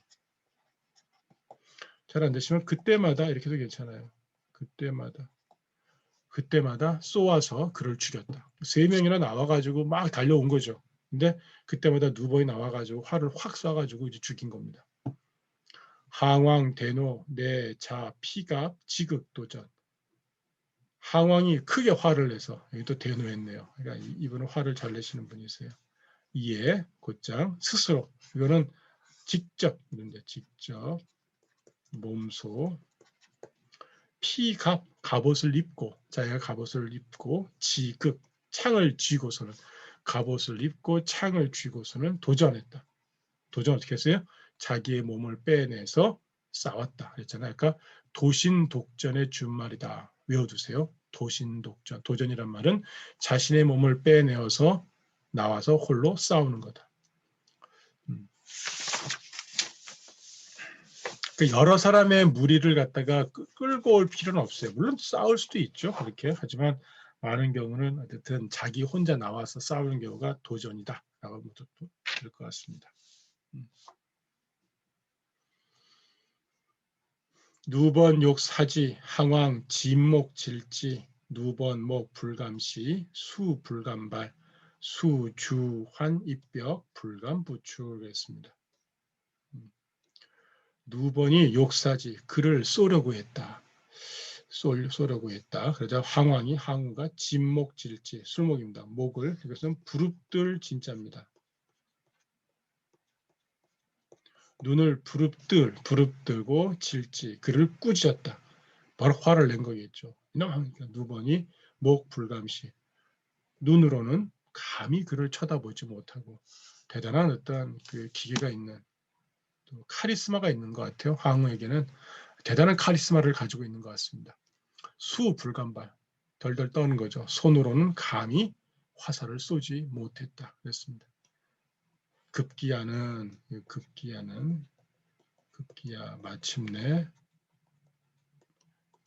잘 안 되시면 그때마다 이렇게 해도 괜찮아요. 그때마다 쏘아서 그를 죽였다. 3명이나 나와가지고 막 달려온 거죠. 근데 그때마다 누번이 나와가지고 활을 확 쏴가지고 이제 죽인 겁니다. 항왕, 대노, 내자, 피갑, 지극, 도전. 항왕이 크게 화를 내서 여기 또 대노했네요. 그러니까 이분은 화를 잘 내시는 분이세요. 이에 곧장 스스로 이거는 직접 몸소 피갑 갑옷을 입고 자기가 갑옷을 입고 지극 창을 쥐고서는 갑옷을 입고 창을 쥐고서는 도전했다. 도전 어떻게 했어요? 자기의 몸을 빼내서 싸웠다 그랬잖아요. 그러니까 도신독전의 준말이다. 외워두세요. 도신독전. 도전이란 말은 자신의 몸을 빼내어서 나와서 홀로 싸우는 거다. 여러 사람의 무리를 갖다가 끌고 올 필요는 없어요. 물론 싸울 수도 있죠. 그렇게. 하지만 많은 경우는 어쨌든 자기 혼자 나와서 싸우는 경우가 도전이다. 라고 볼 것 같습니다. 누번 욕사지, 항왕, 진목, 질지, 누번 목, 불감시, 수, 불감발, 수, 주, 환, 입벽, 불감, 부출했습니다. 누번이 욕사지, 그를 쏘려고 했다. 쏘려고 했다. 그러자 항우가 진목질지, 술목입니다. 목을, 이것은 부릅들 눈을 부릅들고 질지, 그를 꾸짖었다. 바로 화를 낸 거겠죠. 그러니까 누번이 목 불감시, 눈으로는 감히 그를 쳐다보지 못하고 대단한 어떤 그 기계가 있는 또 카리스마가 있는 것 같아요. 항우에게는 대단한 카리스마를 가지고 있는 것 같습니다. 수불감발, 덜덜 떠는 거죠. 손으로는 감히 화살을 쏘지 못했다. 그랬습니다. 급기야 마침내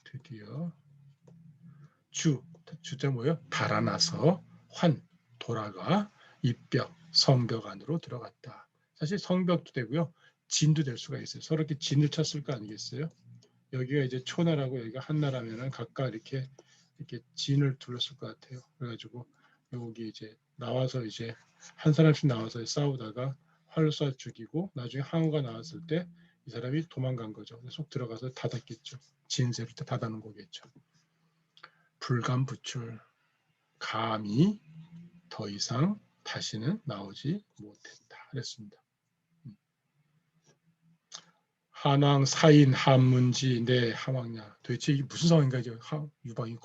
드디어 주자 뭐예요? 달아나서 돌아가 입벽, 성벽 안으로 들어갔다. 사실 성벽도 되고요. 진도 될 수가 있어요. 서로 이렇게 진을 쳤을 거 아니겠어요? 여기가 이제 초나라고 여기가 한나라면은 각각 이렇게 진을 둘렀을 것 같아요. 그래가지고 여기 이제 나와서 이제 한 사람씩 나와서 싸우다가 활로 쏴 죽이고 나중에 항우가 나왔을 때 이 사람이 도망간 거죠. 속 들어가서 닫았겠죠. 진세를 닫아놓은 거겠죠. 불감부출, 감히 더 이상 다시는 나오지 못했다. 그랬습니다. 한왕 사인 한문지 내 하왕냐. 도대체 이게 무슨 상황인가 이제 유방이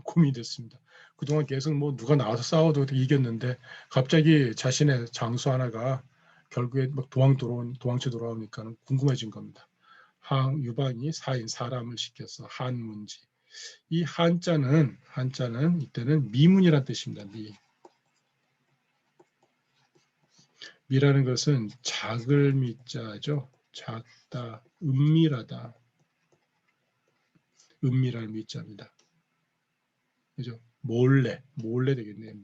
고민이 됐습니다. 그동안 계속 뭐 누가 나와서 싸워도 이겼는데 갑자기 자신의 장수 하나가 결국에 막 도망쳐 돌아오니까 궁금해진 겁니다. 유방이 사인 사람을 시켜서 한문지. 이 한자는 이때는 미문이란 뜻입니다. 미라는 것은 작을 미자죠. 작다, 은밀하다. 은밀할 미자입니다. 그죠? 몰래 되겠네요.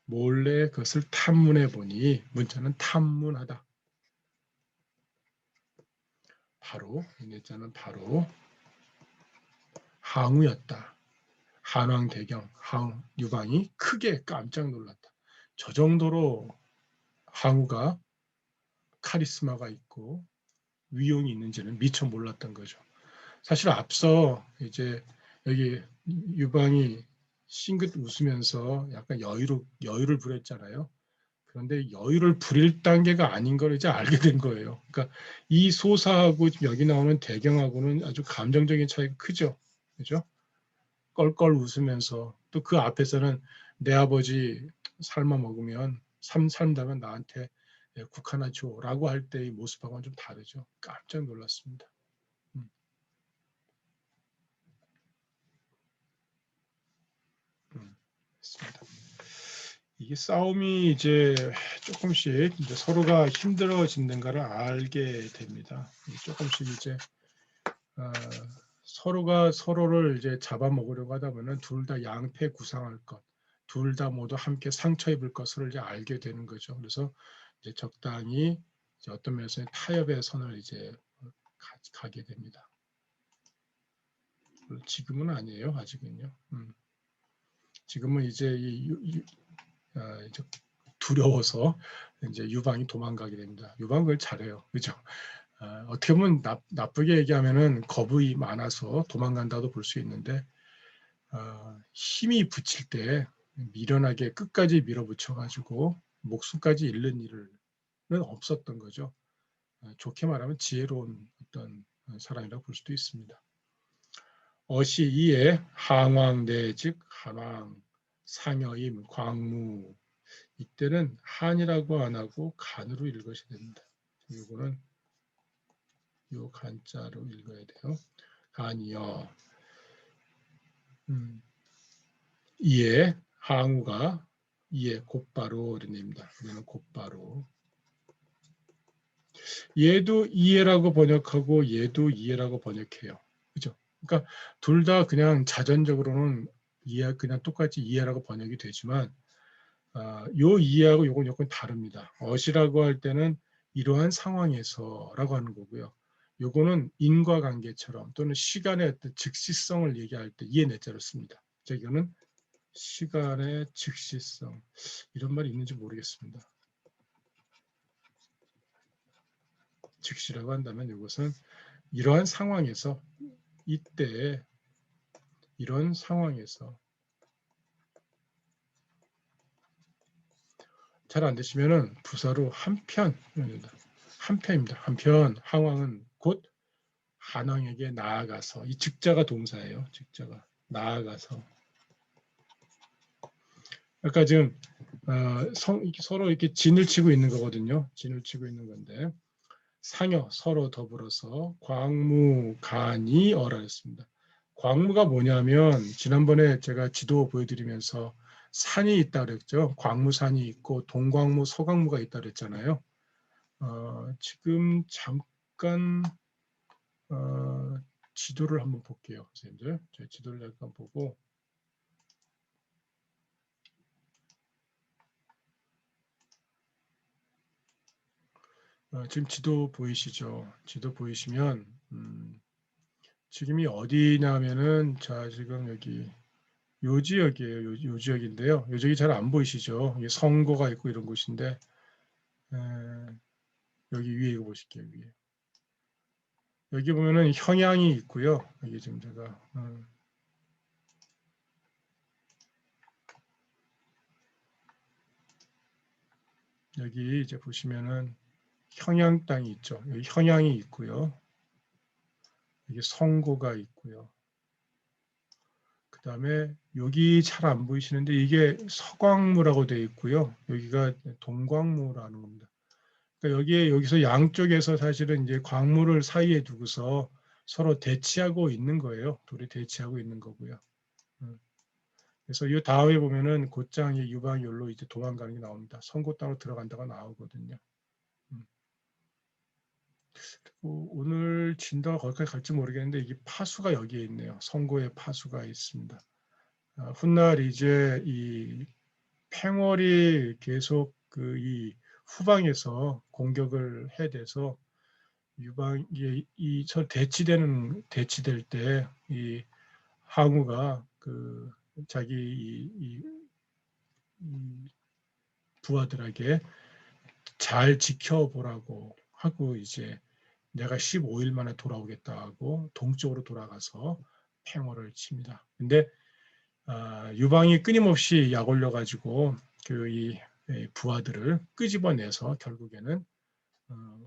몰래 그것을 탐문해 보니 문자는 탐문하다. 바로 이자는 바로 항우였다. 한왕대경 유방이 크게 깜짝 놀랐다. 저 정도로 항우가 카리스마가 있고 위용이 있는지는 미처 몰랐던 거죠. 사실 앞서 이제 여기 유방이 싱긋 웃으면서 약간 여유를 부렸잖아요. 그런데 여유를 부릴 단계가 아닌 걸 이제 알게 된 거예요. 그러니까 이 소사하고 여기 나오는 대경하고는 아주 감정적인 차이가 크죠. 그죠? 껄껄 웃으면서 또 그 앞에서는 내 아버지 삶아 먹으면 삶다면 나한테 국 하나 줘라고 할 때의 모습하고는 좀 다르죠. 깜짝 놀랐습니다. 있습니다. 이게 싸움이 이제 조금씩 이제 서로가 힘들어진다는 알게 됩니다. 조금씩 이제 서로가 서로를 이제 잡아먹으려고 하다 보면 둘 다 양패 구상할 것, 둘 다 모두 함께 상처 입을 것을 이제 알게 되는 거죠. 그래서 이제 적당히 이제 어떤 면에서 타협의 선을 이제 가게 됩니다. 지금은 아니에요, 아직은요. 지금은 이제 이제 두려워서 이제 유방이 도망가게 됩니다. 유방은 그걸 잘해요, 그죠? 어떻게 보면 나쁘게 얘기하면은 겁이 많아서 도망간다도 볼 수 있는데 힘이 붙일 때 미련하게 끝까지 밀어붙여가지고 목숨까지 잃는 일은 없었던 거죠. 좋게 말하면 지혜로운 어떤 사람이라고 볼 수도 있습니다. 어시 이에 항왕대 즉 한왕, 상여임, 광무 이때는 한이라고 안 하고 간으로 읽으셔야 됩니다. 이거는 요 간자로 읽어야 돼요. 간이여. 이에 항우가 이에 곧바로 이런 의미입니다. 얘는 곧바로. 얘도 이해라고 번역하고 얘도 이해라고 번역해요. 그죠? 그러니까 둘 다 그냥 자전적으로는 이해 그냥 똑같이 이해라고 번역이 되지만 요 이해하고 요건 조금 다릅니다. 어시라고 할 때는 이러한 상황에서라고 하는 거고요. 요거는 인과관계처럼 또는 시간의 어떤 즉시성을 얘기할 때 이해 내자를 씁니다. 자, 이거는 시간의 즉시성 이런 말이 있는지 모르겠습니다. 즉시라고 한다면 이것은 이러한 상황에서 이때 이런 상황에서 잘 안 되시면은 부사로 한편입니다. 한편입니다. 한편 항왕은 곧 한왕에게 나아가서 이 즉자가 동사예요. 즉자가 나아가서. 아까 지금 서로 이렇게 진을 치고 있는 거거든요. 진을 치고 있는 건데 상여 서로 더불어서 광무간이 어라 했습니다. 광무가 뭐냐면 지난번에 제가 지도 보여드리면서 산이 있다 그랬죠. 광무산이 있고 동광무, 서광무가 있다 그랬잖아요. 지금 잠깐 지도를 한번 볼게요, 선생님들. 제 지도를 잠깐 보고 지금 지도 보이시죠? 지도 보이시면 지금이 어디냐면은 자 지금 여기 요 지역이에요. 요 지역인데요. 요 지역이 잘 안 보이시죠? 이게 성고가 있고 이런 곳인데 여기 위에 이거 보실게요. 위에 여기 보면은 형양이 있고요. 여기 지금 제가 여기 이제 보시면은 형양 땅이 있죠. 여기 형양이 있고요. 여기 성고가 있고요. 그 다음에 여기 잘 안 보이시는데 이게 서광무라고 되어 있고요. 여기가 동광무라는 겁니다. 그러니까 여기서 양쪽에서 사실은 이제 광무를 사이에 두고서 서로 대치하고 있는 거예요. 둘이 대치하고 있는 거고요. 그래서 이 다음에 보면은 곧장이 유방열로 이제 도망가는 게 나옵니다. 선고 땅으로 들어간다가 나오거든요. 오늘 진도가 거기까지 갈지 모르겠는데 이게 파수가 여기에 있네요. 선고에 파수가 있습니다. 훗날 이제 이 팽월이 계속 이 후방에서 공격을 해대서 유방이 저 대치될 때 이 항우가 자기 이 부하들에게 잘 지켜보라고 하고 이제 내가 15일 만에 돌아오겠다 하고 동쪽으로 돌아가서 팽호를 칩니다. 근데 유방이 끊임없이 약 올려가지고 이 부하들을 끄집어내서 결국에는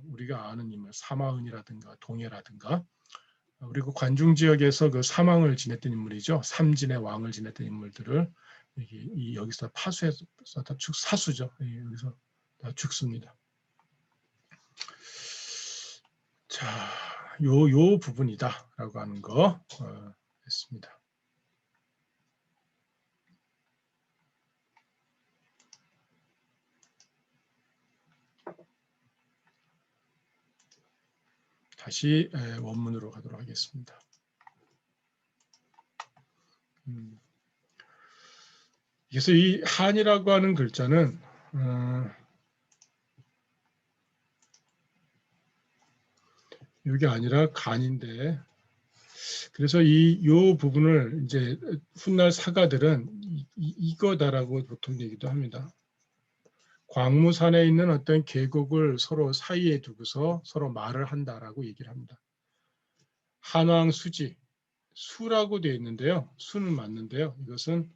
우리가 아는 인물 사마은이라든가 동해라든가 그리고 관중 지역에서 그 사망을 지냈던 인물이죠. 삼진의 왕을 지냈던 인물들을 여기서 파수해서 다 사수죠. 여기서 다 죽습니다. 자, 요 부분이다라고 하는 거 했습니다. 다시 원문으로 가도록 하겠습니다. 그래서 이 한이라고 하는 글자는 이게 아니라 간인데, 그래서 요 부분을 이제 훗날 사가들은 이거다라고 보통 얘기도 합니다. 광무산에 있는 어떤 계곡을 서로 사이에 두고서 서로 말을 한다라고 얘기를 합니다. 한왕수지, 수라고 되어 있는데요. 수는 맞는데요. 이것은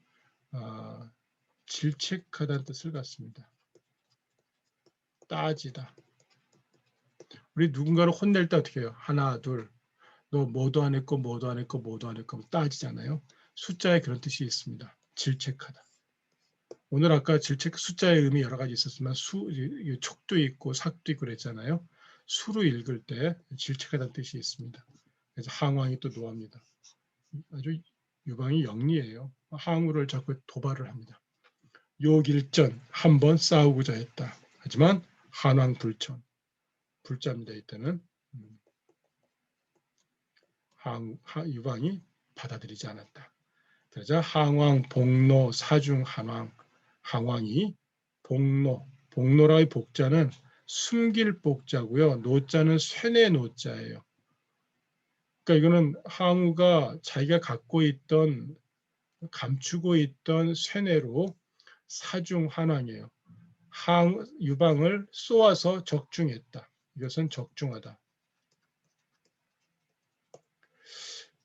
질책하다는 뜻을 갖습니다. 따지다. 우리 누군가를 혼낼 때 어떻게 해요? 하나, 둘, 너 뭐도 안 했고 뭐도 안 했고 뭐도 안 했고 따지잖아요. 숫자에 그런 뜻이 있습니다. 질책하다. 오늘 아까 질책 숫자의 의미 여러 가지 있었지만 촉도 있고 삭도 있고 그랬잖아요. 수로 읽을 때 질책하다는 뜻이 있습니다. 그래서 항왕이 또 노합니다. 아주 유방이 영리해요. 항우를 자꾸 도발을 합니다. 욕일전 한번 싸우고자 했다. 하지만 한왕불천 불자입니다. 이때는 유방이 받아들이지 않았다. 그러자 항왕, 복노, 사중, 한왕, 항왕이 복노라의 복자는 숨길 복자고요. 노자는 쇠뇌 노자예요. 그러니까 이거는 항우가 자기가 갖고 있던 감추고 있던 쇠뇌로 사중 한왕이에요. 유방을 쏘아서 적중했다. 이것은 적중하다.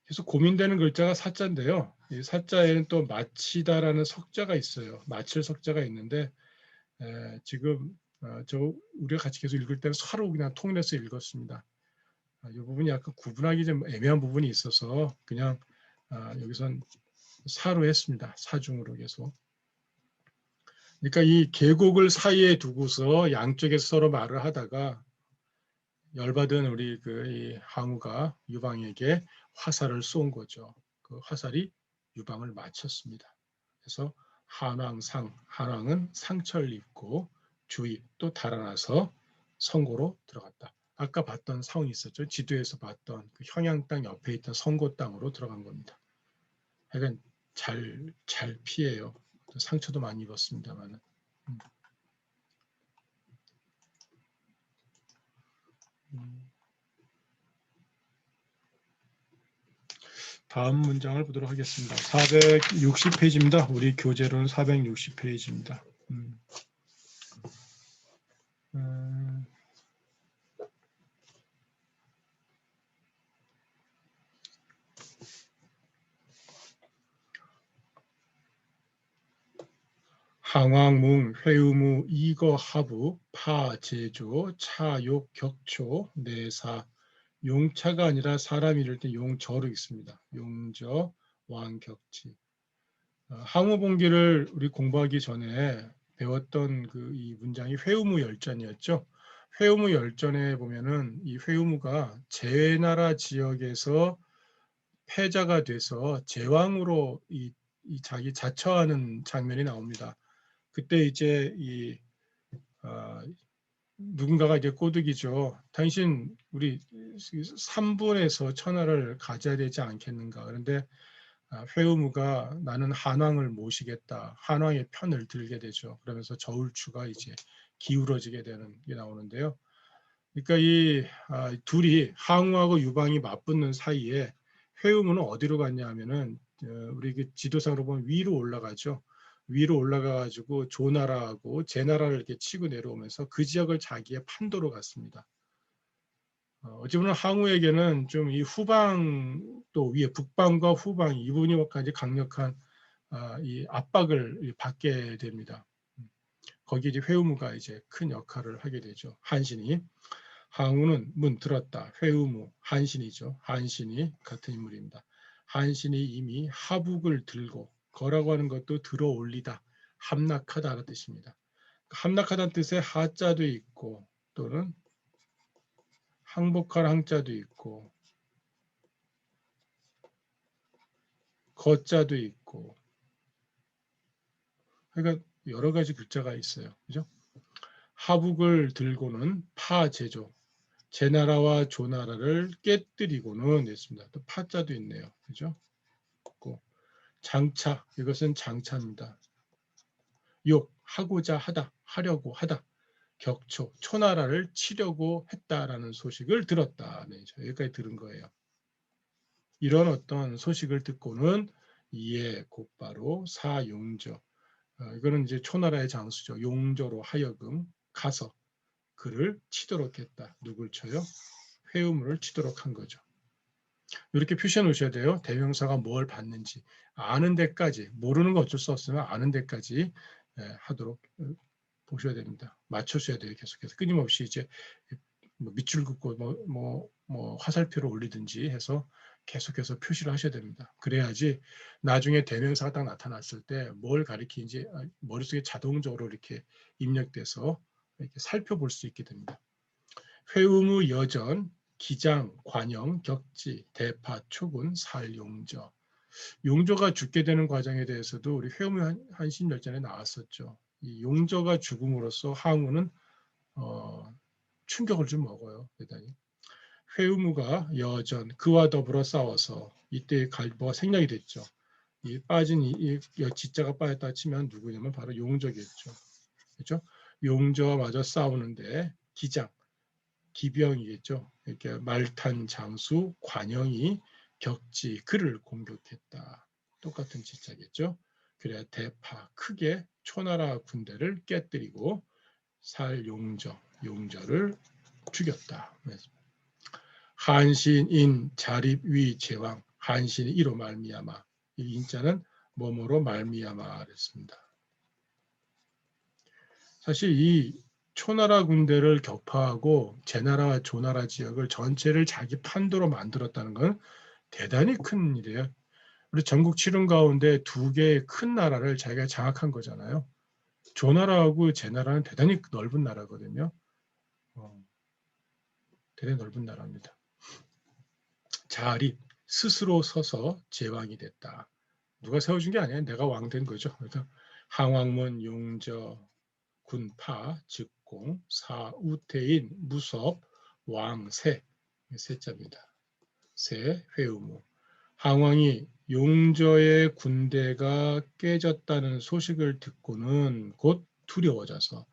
그래서 고민되는 글자가 사자인데요. 이 사자에는 또 마치다라는 석자가 있어요. 마칠 석자가 있는데 지금 우리가 같이 계속 읽을 때는 서로 그냥 통일해서 읽었습니다. 이 부분이 약간 구분하기 좀 애매한 부분이 있어서 그냥 여기선 사로 했습니다. 사중으로 계속. 그러니까 이 계곡을 사이에 두고서 양쪽에서 서로 말을 하다가 열받은 우리 이 항우가 유방에게 화살을 쏜 거죠. 그 화살이 유방을 맞췄습니다. 그래서 한왕은 상처를 입고 주의 또 달아나서 성고로 들어갔다. 아까 봤던 성이 있었죠. 지도에서 봤던 그 형양 땅 옆에 있던 성고 땅으로 들어간 겁니다. 하여간 잘 피해요. 상처도 많이 입었습니다만. 다음 문장을 보도록 하겠습니다. 460페이지입니다. 우리 교재로는 460페이지입니다. 항왕뭉, 회우무, 이거, 하부, 파, 제조, 차욕, 격초, 내사, 용차가 아니라 사람 이럴 때 용저로 있습니다. 용저, 왕격치. 항우봉기를 우리 공부하기 전에 배웠던 이 문장이 회우무 열전이었죠. 회우무 열전에 보면은 이 회우무가 제나라 지역에서 패자가 돼서 제왕으로 이 자기 자처하는 장면이 나옵니다. 그때 이제 누군가가 이제 꼬드기죠. 당신 우리 3분에서 천하를 가져야 되지 않겠는가. 그런데 회우무가 나는 한왕을 모시겠다. 한왕의 편을 들게 되죠. 그러면서 저울추가 이제 기울어지게 되는 게 나오는데요. 그러니까 이 둘이 항우하고 유방이 맞붙는 사이에 회우무는 어디로 갔냐 하면은 우리 그 지도상으로 보면 위로 올라가죠. 위로 올라가가지고 조나라하고 제나라를 이렇게 치고 내려오면서 그 지역을 자기의 판도로 갔습니다. 어찌 보면 항우에게는 좀 이 후방 또 위에 북방과 후방 이 부분까지 강력한 이 압박을 받게 됩니다. 거기 이제 회우무가 이제 큰 역할을 하게 되죠. 한신이. 항우는 문 들었다. 회우무 한신이죠. 한신이 같은 인물입니다. 한신이 이미 하북을 들고 거라고 하는 것도 들어 올리다. 함락하다는 뜻입니다. 함락하다는 뜻에 하자도 있고 또는 항복할 항자도 있고 거자도 있고 그러니까 여러 가지 글자가 있어요. 그죠? 하북을 들고는 파제조 제나라와 조나라를 깨뜨리고는 있습니다. 또 파자도 있네요. 그죠? 장차 이것은 장차입니다. 욕 하고자 하다 하려고 하다 격초, 초나라를 치려고 했다라는 소식을 들었다. 네, 여기까지 들은 거예요. 이런 어떤 소식을 듣고는 이에 곧바로 사용저, 이거는 이제 초나라의 장수죠. 용조로 하여금 가서 그를 치도록 했다. 누굴 쳐요? 회우물을 치도록 한 거죠. 이렇게 표시해 놓으셔야 돼요. 대명사가 뭘 받는지 아는 데까지, 모르는 거 어쩔 수 없으면 아는 데까지 하도록 보셔야 됩니다. 맞춰줘야 돼요. 계속해서 끊임없이 이제 뭐 밑줄 긋고 뭐 화살표를 올리든지 해서 계속해서 표시를 하셔야 됩니다. 그래야지 나중에 대명사가 딱 나타났을 때 뭘 가리키는지 머릿속에 자동적으로 이렇게 입력돼서 이렇게 살펴볼 수 있게 됩니다. 회의무 여전, 기장, 관영, 격지, 대파, 초군, 살, 용저. 용조가 죽게 되는 과정에 대해서도 우리 회의무 한신열전에 나왔었죠. 이 용조가 죽음으로써 항우는 충격을 좀 먹어요. 대단히. 회의무가 여전 그와 더불어 싸워서 이때 갈보가 생략이 됐죠. 이 빠진 이 지자가 빠졌다 치면 누구냐면 바로 용조겠죠. 그렇죠? 용조와 마저 싸우는데 기장, 기병이겠죠. 이렇게 말탄 장수 관영이 격지 그를 공격했다. 똑같은 지자겠죠. 그래야 대파 크게 초나라 군대를 깨뜨리고 살 용저를 죽였다. 한신인 자립위 제왕 한신이 이로 말미암아 이 인자는 뭐뭐로 말미암아 그랬습니다. 사실 이 초나라 군대를 격파하고 제나라와 조나라 지역을 전체를 자기 판도로 만들었다는 건 대단히 큰 일이에요. 우리 전국 칠흥 가운데 두 개의 큰 나라를 자기가 장악한 거잖아요. 조나라하고 제나라는 대단히 넓은 나라거든요. 대단히 넓은 나라입니다. 자립, 스스로 서서 제왕이 됐다. 누가 세워준 게 아니에요. 내가 왕 된 거죠. 그래서 항왕문, 용저, 군파, 즉공, 사우태인, 무섭, 왕, 세. 세자입니다. 세, 회우무. 항왕이 용저의 군대가 깨졌다는 소식을 듣고는 곧 두려워져서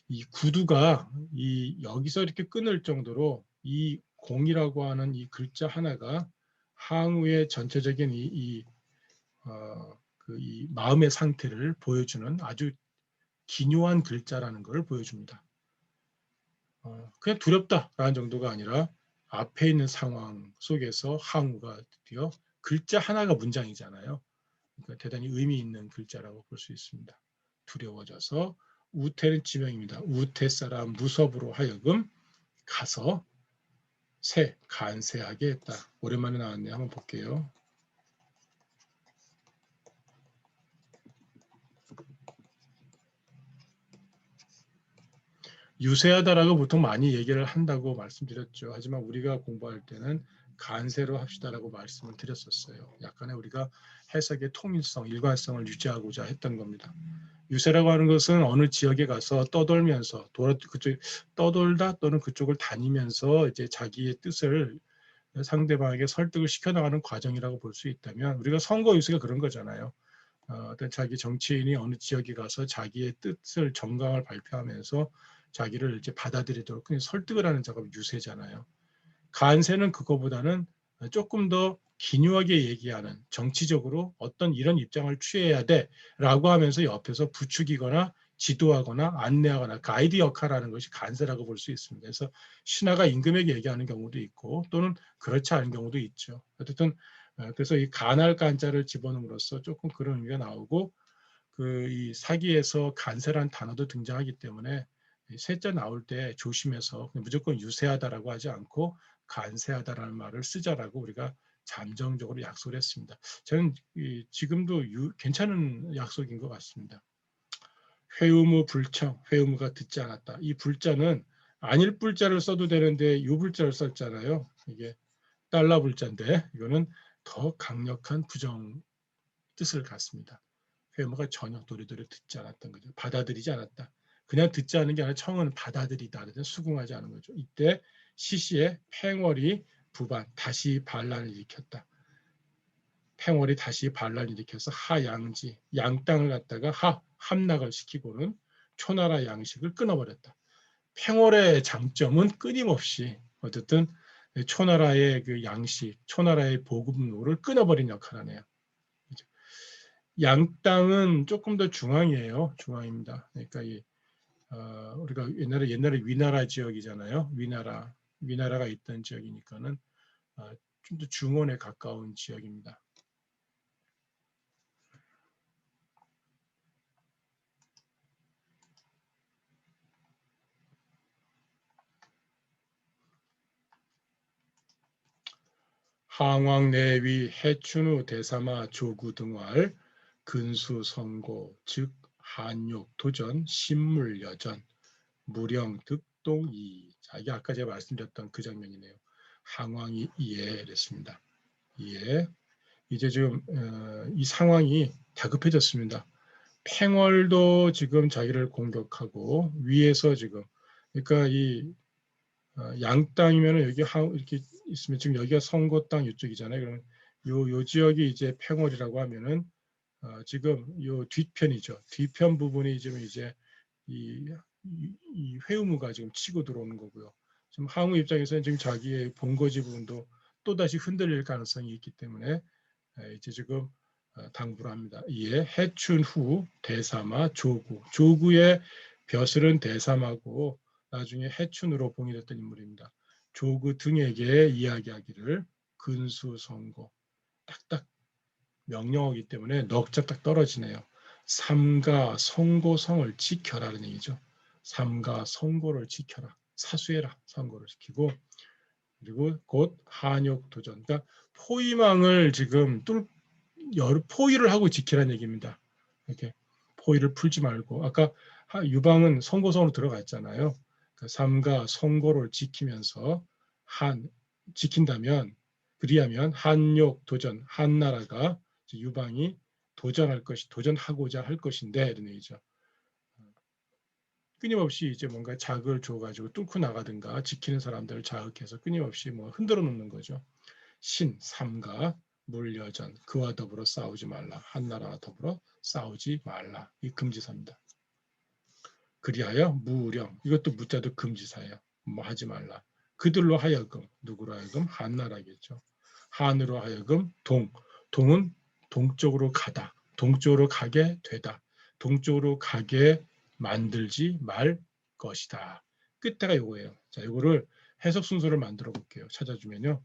이 구두가 이 여기서 이렇게 끊을 정도로 이 공이라고 하는 이 글자 하나가 항우의 전체적인 이 마음의 상태를 보여주는 아주 기묘한 글자라는 것을 보여줍니다. 그냥 두렵다라는 정도가 아니라 앞에 있는 상황 속에서 항우가 드디어 글자 하나가 문장이잖아요. 그러니까 대단히 의미 있는 글자라고 볼 수 있습니다. 두려워져서 우태는 지명입니다. 우태 사람 무섭으로 하여금 가서 간세하게 했다. 오랜만에 나왔네요. 한번 볼게요. 유세하다라고 보통 많이 얘기를 한다고 말씀드렸죠. 하지만 우리가 공부할 때는 간세로 합시다라고 말씀을 드렸었어요. 약간의 우리가 해석의 통일성, 일관성을 유지하고자 했던 겁니다. 유세라고 하는 것은 어느 지역에 가서 떠돌면서 그쪽 떠돌다 또는 그쪽을 다니면서 이제 자기의 뜻을 상대방에게 설득을 시켜나가는 과정이라고 볼 수 있다면 우리가 선거 유세가 그런 거잖아요. 어떤 자기 정치인이 어느 지역에 가서 자기의 뜻을 정강을 발표하면서 자기를 이제 받아들이도록 설득을 하는 작업이 유세잖아요. 간세는 그거보다는 조금 더 기묘하게 얘기하는 정치적으로 어떤 이런 입장을 취해야 돼라고 하면서 옆에서 부추기거나 지도하거나 안내하거나 가이드 역할을 하는 것이 간세라고 볼 수 있습니다. 그래서 신하가 임금에게 얘기하는 경우도 있고 또는 그렇지 않은 경우도 있죠. 어쨌든 그래서 이 간할 간자를 집어넣음으로써 조금 그런 의미가 나오고 그 이 사기에서 간세란 단어도 등장하기 때문에 세자 나올 때 조심해서 무조건 유세하다라고 하지 않고 간세하다라는 말을 쓰자라고 우리가 잠정적으로 약속을 했습니다. 저는 지금도 괜찮은 약속인 것 같습니다. 회의무 불청, 회의무가 듣지 않았다. 이 불자는 아닐 불자를 써도 되는데 요 불자를 썼잖아요. 이게 달러 불자인데 이거는 더 강력한 부정 뜻을 갖습니다. 회의무가 전혀 도리도리 듣지 않았던 거죠. 받아들이지 않았다. 그냥 듣지 않은 게 아니라 청은 받아들이다. 수긍하지 않은 거죠. 이때 시시에 팽월이 부반, 다시 반란을 일으켰다. 팽월이 다시 반란을 일으켜서 하양지, 양땅을 갖다가 함락을 시키고는 초나라 양식을 끊어버렸다. 팽월의 장점은 끊임없이 어쨌든 초나라의 그 양식, 초나라의 보급로를 끊어버린 역할을 하네요. 양땅은 조금 더 중앙이에요. 중앙입니다. 그러니까 우리가 옛날에 위나라 지역이잖아요. 위나라가 있던 지역이니까는 좀 더 중원에 가까운 지역입니다. 항왕 내위 해춘후 대사마 조구 등왈 근수 선고 즉 한욕 도전 신물 여전 무령 득동이. 이게 아까 제가 말씀드렸던 그 장면이네요. 항왕이 이에 그랬습니다. 이에 이제 지금 이 상황이 다급해졌습니다. 팽월도 지금 자기를 공격하고 위에서 지금 그러니까 이 양땅이면 여기 이렇게 있으면 지금 여기가 선고 땅 이쪽이잖아요. 그러면 요 지역이 이제 팽월이라고 하면은 지금 요 뒤편이죠. 뒤편 부분이 지금 이제 이 회유무가 지금 치고 들어오는 거고요. 지금 항우 입장에서는 지금 자기의 본거지 부분도 또 다시 흔들릴 가능성이 있기 때문에 이제 지금 당부를 합니다. 이에 해춘 후 대사마 조구. 조구의 벼슬은 대사마고 나중에 해춘으로 봉해졌던 인물입니다. 조구 등에게 이야기하기를 근수선고. 딱딱 명령어기 때문에 넉자 딱 떨어지네요. 삼가 성고성을 지켜라는 얘기죠. 삼가 성고를 지켜라. 사수해라. 성고를 지키고 그리고 곧 한욕 도전. 그러니까 포위망을 지금 포위를 하고 지키라는 얘기입니다. 이렇게 포위를 풀지 말고 아까 유방은 성고성으로 들어갔잖아요. 그러니까 삼가 성고를 지키면서 지킨다면 그리하면 한욕 도전 한나라가 유방이 도전하고자 할 것인데 이런 얘기죠. 끊임없이 이제 뭔가 자극을 줘가지고 뚫고 나가든가 지키는 사람들을 자극해서 끊임없이 뭐 흔들어 놓는 거죠. 신, 삼가, 물여전 그와 더불어 싸우지 말라. 한나라와 더불어 싸우지 말라. 이 금지사입니다. 그리하여 무령 이것도 무자도 금지사예요. 뭐 하지 말라. 그들로 하여금 누구로 하여금 한나라겠죠. 한으로 하여금 동은 동쪽으로 가다. 동쪽으로 가게 되다. 동쪽으로 가게 만들지 말 것이다. 끝에가 요거예요. 자, 이거를 해석 순서를 만들어 볼게요. 찾아주면요.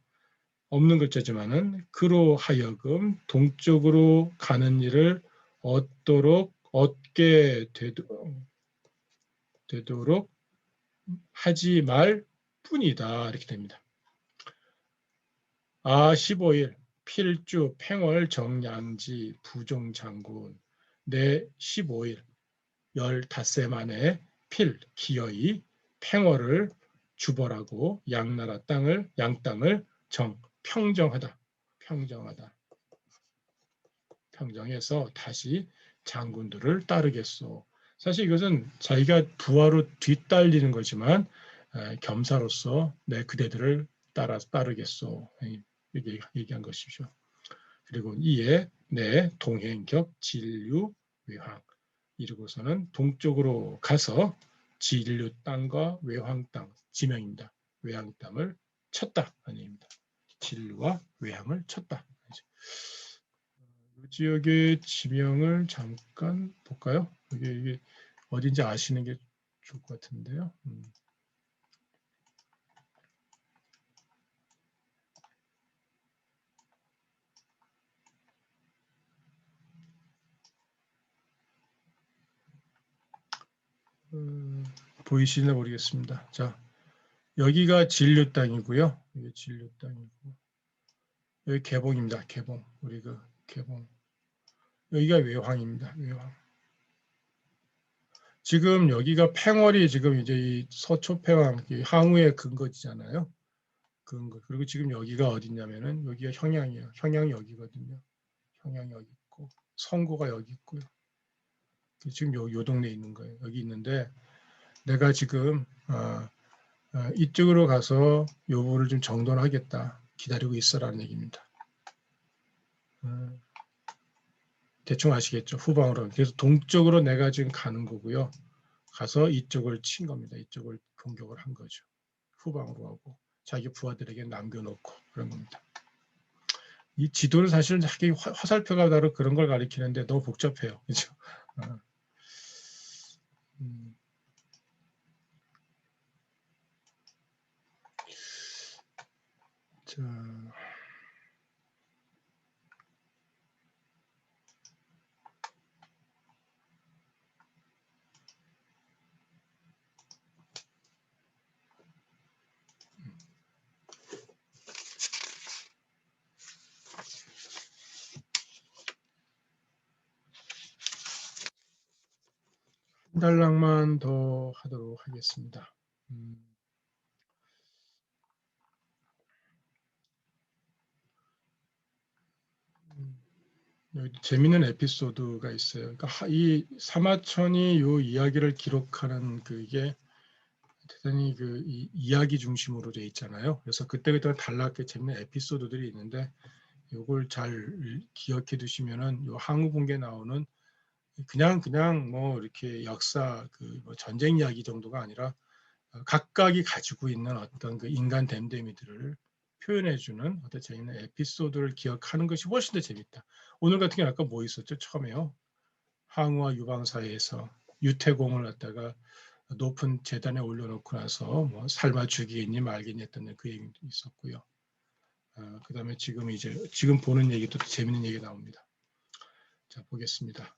없는 글자지만은 그로 하여금 동쪽으로 가는 일을 얻게 되도록 하지 말 뿐이다. 이렇게 됩니다. 15일 필주 팽월 정양지 부종장군 내 15일 15세 만에 기어이 팽월을 주벌하고 양나라 양땅을 평정하다. 평정해서 다시 장군들을 따르겠소. 사실 이것은 자기가 부하로 뒤따르는 거지만 겸사로서 내 그대들을 따르겠소. 이렇게 얘기한 것이죠. 그리고 이에 내 동행격 진류 외황 이르고서는 동쪽으로 가서 진류 땅과 외황 땅 지명입니다. 외황 땅을 쳤다 하는 얘기입니다. 진류와 외황을 쳤다. 이 지역의 지명을 잠깐 볼까요? 이게 어딘지 아시는 게 좋을 것 같은데요. 보이시나 모르겠습니다. 자, 여기가 진류 땅이고요. 여기 진류 땅이고 여기 개봉입니다. 개봉. 우리 그 개봉. 여기가 외황입니다. 외황. 지금 여기가 팽월이 지금 이제 이 서초팽왕 항우의 근거지잖아요. 근거. 그리고 지금 여기가 어디냐면은 여기가 형양이에요. 형양이 여기거든요. 형양이 여기 있고 성고가 여기 있고요. 지금 요 동네에 있는 거예요. 여기 있는데 내가 지금 이쪽으로 가서 요거를 좀 정돈하겠다. 기다리고 있어라는 얘기입니다. 대충 아시겠죠? 후방으로. 그래서 동쪽으로 내가 지금 가는 거고요. 가서 이쪽을 친 겁니다. 이쪽을 공격을 한 거죠. 후방으로 하고 자기 부하들에게 남겨놓고 그런 겁니다. 이 지도는 사실 자기 화살표가 다르 그런 걸 가리키는데 너무 복잡해요. 그렇죠? 자, 한 달락만 더 하도록 하겠습니다. 여기 재미있는 에피소드가 있어요. 그러니까 이 사마천이 이 이야기를 기록하는 그게 대단히 그 이야기 중심으로 돼 있잖아요. 그래서 그때그때 달랐게 재미있는 에피소드들이 있는데 이걸 잘 기억해 두시면은 요 항우분기에 나오는 그냥 뭐 이렇게 역사 뭐 전쟁 이야기 정도가 아니라 각각이 가지고 있는 어떤 그 인간 됨됨이들을 표현해주는 어떤 재미있는 에피소드를 기억하는 것이 훨씬 더 재밌다. 오늘 같은 경우 아까 뭐 있었죠? 처음에요. 항우와 유방 사이에서 유태공을 갖다가 높은 재단에 올려놓고 나서 뭐 삶아 죽이겠니 말겠니 했던 그 얘기도 있었고요. 그다음에 지금 보는 얘기도 재밌는 얘기 나옵니다. 자 보겠습니다.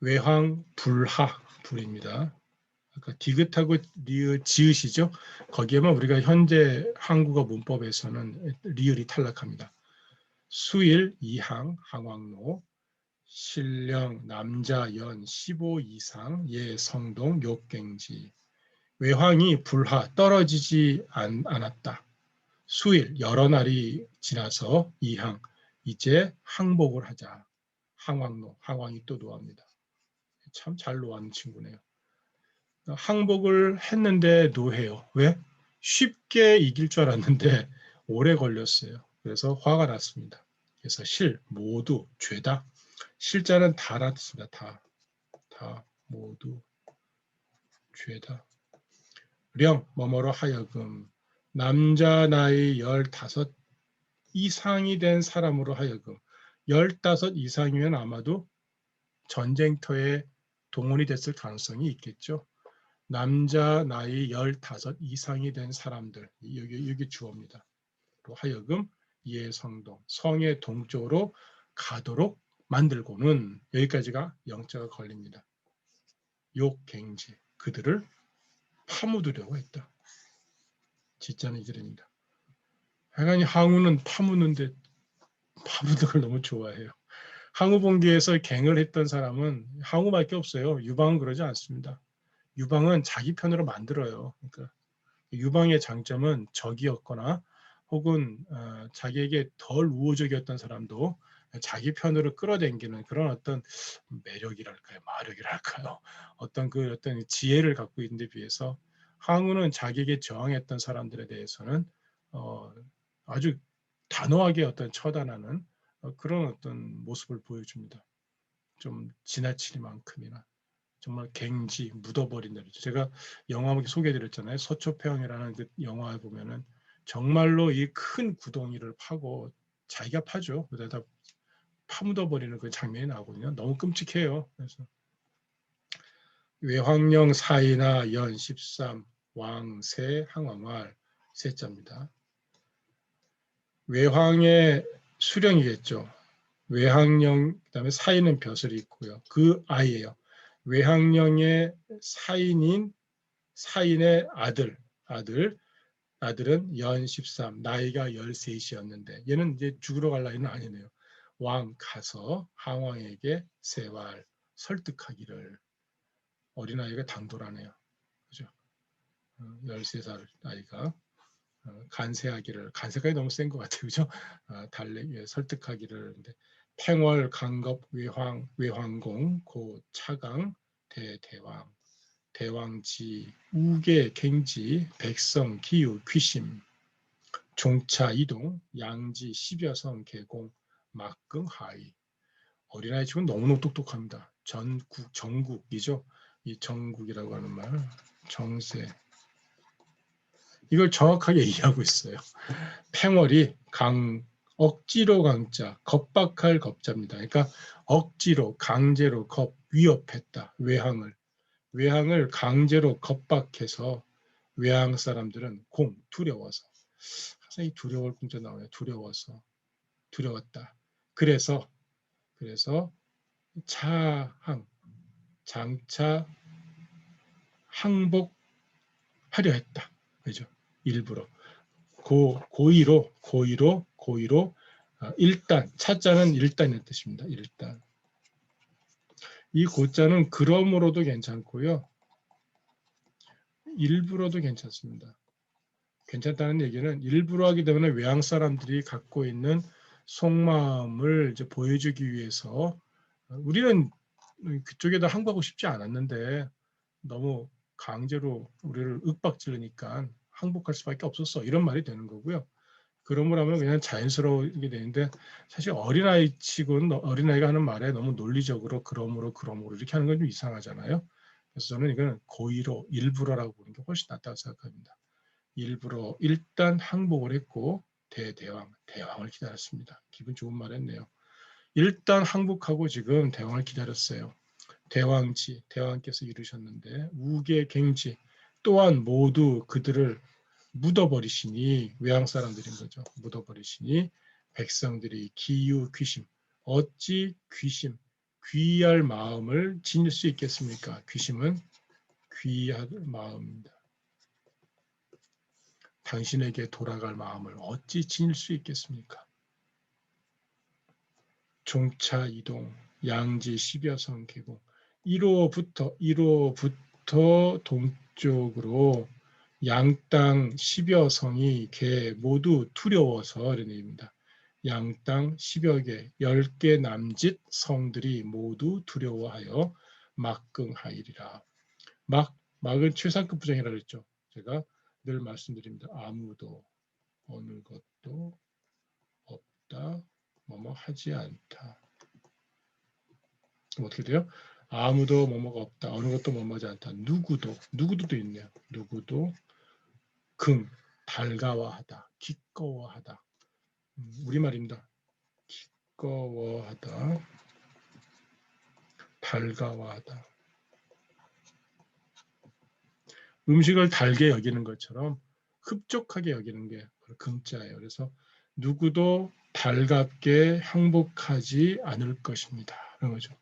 외황 불하 불입니다. 아까 디귿하고 리을 지읒이죠. 거기에만 우리가 현재 한국어 문법에서는 리을이 탈락합니다. 수일 이항 항왕로 신령 남자 연 15 이상 예 성동 욕갱지 외황이 불하 떨어지지 않았다. 수일 여러 날이 지나서 이항 이제 항복을 하자. 항왕로 항왕이 또 노합니다. 참 잘 노하는 친구네요. 항복을 했는데 노해요. 왜? 쉽게 이길 줄 알았는데 오래 걸렸어요. 그래서 화가 났습니다. 그래서 모두 죄다. 실자는 다라 뜻입니다. 다 모두 죄다. 령 뭐뭐로 하여금 남자 나이 15 이상이 된 사람으로 하여금 15 이상이면 아마도 전쟁터에 동원이 됐을 가능성이 있겠죠. 남자 나이 15 이상이 된 사람들, 여기 주어입니다. 로 하여금 예성동, 성의 동쪽으로 가도록 만들고는 여기까지가 영자가 걸립니다. 욕갱지, 그들을 파묻으려고 했다. 진짜는 이들입니다. 하여간 항우는 파묻는 걸 너무 좋아해요. 항우봉기에서 갱을 했던 사람은 항우밖에 없어요. 유방은 그러지 않습니다. 유방은 자기 편으로 만들어요. 그러니까 유방의 장점은 적이었거나 혹은 자기에게 덜 우호적이었던 사람도 자기 편으로 끌어당기는 그런 어떤 매력이랄까요, 마력이랄까요, 어떤 지혜를 갖고 있는 데 비해서 항우는 자기에게 저항했던 사람들에 대해서는 아주 단호하게 처단하는 그런 어떤 모습을 보여줍니다. 좀 지나치리만큼이나. 정말 갱지 묻어버린 대로. 제가 영화 소개해드렸잖아요. 서초평이라는 그 영화에 보면은 정말로 이 큰 구덩이를 파고 자기가 파죠. 그러다 파묻어버리는 그 장면이 나오거든요. 너무 끔찍해요. 그래서 외황령 사이나 연 13 왕세 항왕활 세자입니다. 외황의 수령이겠죠. 외항령 그다음에 사인은 벼슬이 있고요. 그 아이예요. 외항령의 사인의 아들은 연 13, 나이가 13이었는데 얘는 이제 죽으러 갈 나이는 아니네요. 왕 가서 항왕에게 세왈 설득하기를 어린아이가 당돌하네요. 그죠? 13살 아이가 간세까지 너무 센 것 같아요. 그죠? 설득하기를 근데 팽월 강겁 외황공 고 차강 대왕 대왕지 우계 갱지 백성 기유 귀심 종차 이동 양지 10여성 개공 막긍 하위 어린아이 치고는 너무너무 똑똑합니다. 전국이죠. 이 정국이라고 하는 말, 정세. 이걸 정확하게 이해하고 있어요. 팽월이 억지로 강자, 겁박할 겁자입니다. 그러니까 억지로, 강제로 위협했다. 외항을 강제로 겁박해서 외항 사람들은 두려워서. 항상 이 두려울 공자 나오네요. 두려웠다. 그래서 장차 항복하려 했다. 그죠? 일부러. 고의로 일단, 차자는 일단의 뜻입니다. 일단. 이 고자는 그러므로도 괜찮고요. 일부러도 괜찮습니다. 괜찮다는 얘기는 일부러 하기 때문에 외항 사람들이 갖고 있는 속마음을 이제 보여주기 위해서 우리는 그쪽에다 항복하고 싶지 않았는데 너무 강제로 우리를 윽박지르니까 항복할 수밖에 없었어. 이런 말이 되는 거고요. 그러므로 하면 그냥 자연스러우게 되는데 사실 어린아이 치고는 어린아이가 하는 말에 너무 논리적으로 그러므로 이렇게 하는 건 좀 이상하잖아요. 그래서 저는 이건 고의로 일부러라고 보는 게 훨씬 낫다고 생각합니다. 일부러 일단 항복을 했고 대왕을 기다렸습니다. 기분 좋은 말 했네요. 일단 항복하고 지금 대왕을 기다렸어요. 대왕께서 이루셨는데 우계갱지 또한 모두 그들을 묻어버리시니 외항 사람들인 거죠. 묻어버리시니 백성들이 귀심 어찌 귀할 마음을 지닐 수 있겠습니까? 귀심은 귀할 마음입니다. 당신에게 돌아갈 마음을 어찌 지닐 수 있겠습니까? 종차 이동 양지 10여 성 계곡 1호부터 동쪽으로 양땅 10여 성이 모두 두려워서 이런 얘기입니다. 양땅 10여 개, 10개 남짓 성들이 모두 두려워하여 막긍하이리라. 막은 최상급 부정이라고 했죠. 제가 늘 말씀드립니다. 아무도 어느 것도 없다. 뭐뭐 하지 않다. 그럼 어떻게 돼요? 아무도 뭐뭐가 없다. 어느 것도 뭐뭐하지 않다. 누구도도 있네요. 누구도 달가워하다. 기꺼워하다. 우리말입니다. 기꺼워하다. 달가워하다. 음식을 달게 여기는 것처럼 흡족하게 여기는 게 긍자예요. 그래서 누구도 달갑게 항복하지 않을 것입니다. 그런 거죠.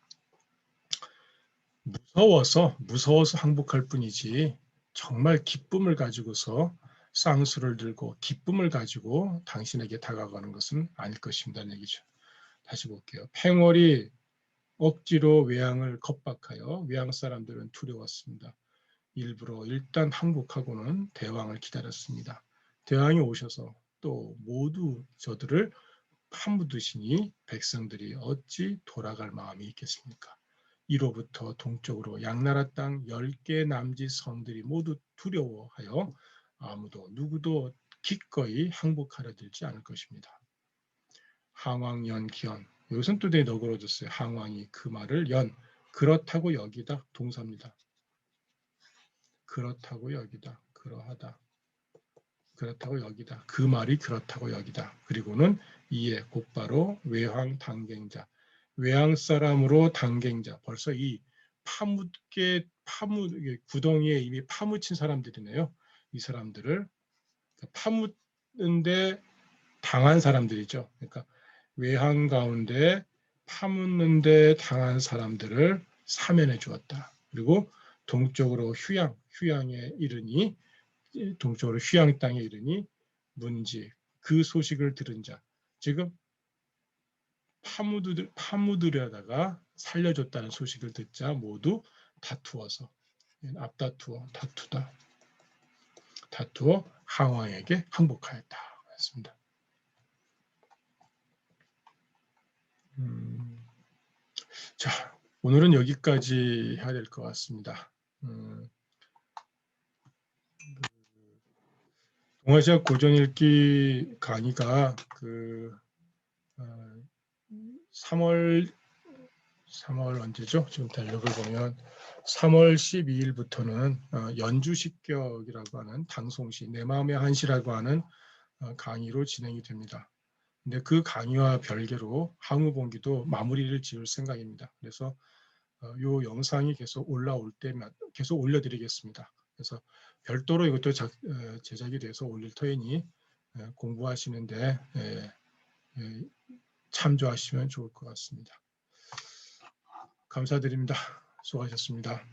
무서워서 항복할 뿐이지 정말 기쁨을 가지고서 쌍수를 들고 기쁨을 가지고 당신에게 다가가는 것은 아닐 것입니다는 얘기죠. 다시 볼게요. 팽월이 억지로 외항을 겁박하여 외항 사람들은 두려웠습니다. 일부러 일단 항복하고는 대왕을 기다렸습니다. 대왕이 오셔서 또 모두 저들을 파묻으시니 백성들이 어찌 돌아갈 마음이 있겠습니까? 이로부터 동쪽으로 양나라 땅 10개 남짓 성들이 모두 두려워하여 누구도 기꺼이 항복하려 들지 않을 것입니다. 항왕연기현 여기서는 또 되게 너그러졌어요. 항왕이 그 말을 그렇다고 여기다 동사입니다. 그렇다고 여기다 그러하다 그렇다고 여기다 그 말이 그렇다고 여기다 그리고는 이에 곧바로 외항 당갱자 외항 사람으로 당갱자 벌써 이 구덩이에 이미 파묻힌 사람들이네요. 이 사람들을 파묻는데 당한 사람들이죠. 그러니까 외항 가운데 파묻는데 당한 사람들을 사면해 주었다. 그리고 동쪽으로 휴양에 이르니 동쪽으로 휴양 땅에 이르니 문지 그 소식을 들은 자 지금 파묻으려다가 살려줬다는 소식을 듣자 모두 다투어 항왕에게 항복하였다 했습니다. 자, 오늘은 여기까지 해야 될 것 같습니다. 동아시아 고전읽기 강의가 3월 3월 언제죠? 지금 달력을 보면 3월 12일부터는 연주식격이라고 하는 당송시, 내 마음의 한시라고 하는 강의로 진행이 됩니다. 근데 그 강의와 별개로 항우봉기도 마무리를 지을 생각입니다. 그래서 이 영상이 계속 올라올 때만 계속 올려드리겠습니다. 그래서 별도로 이것도 제작이 돼서 올릴 터이니 공부하시는데 참조하시면 좋을 것 같습니다. 감사드립니다. 수고하셨습니다.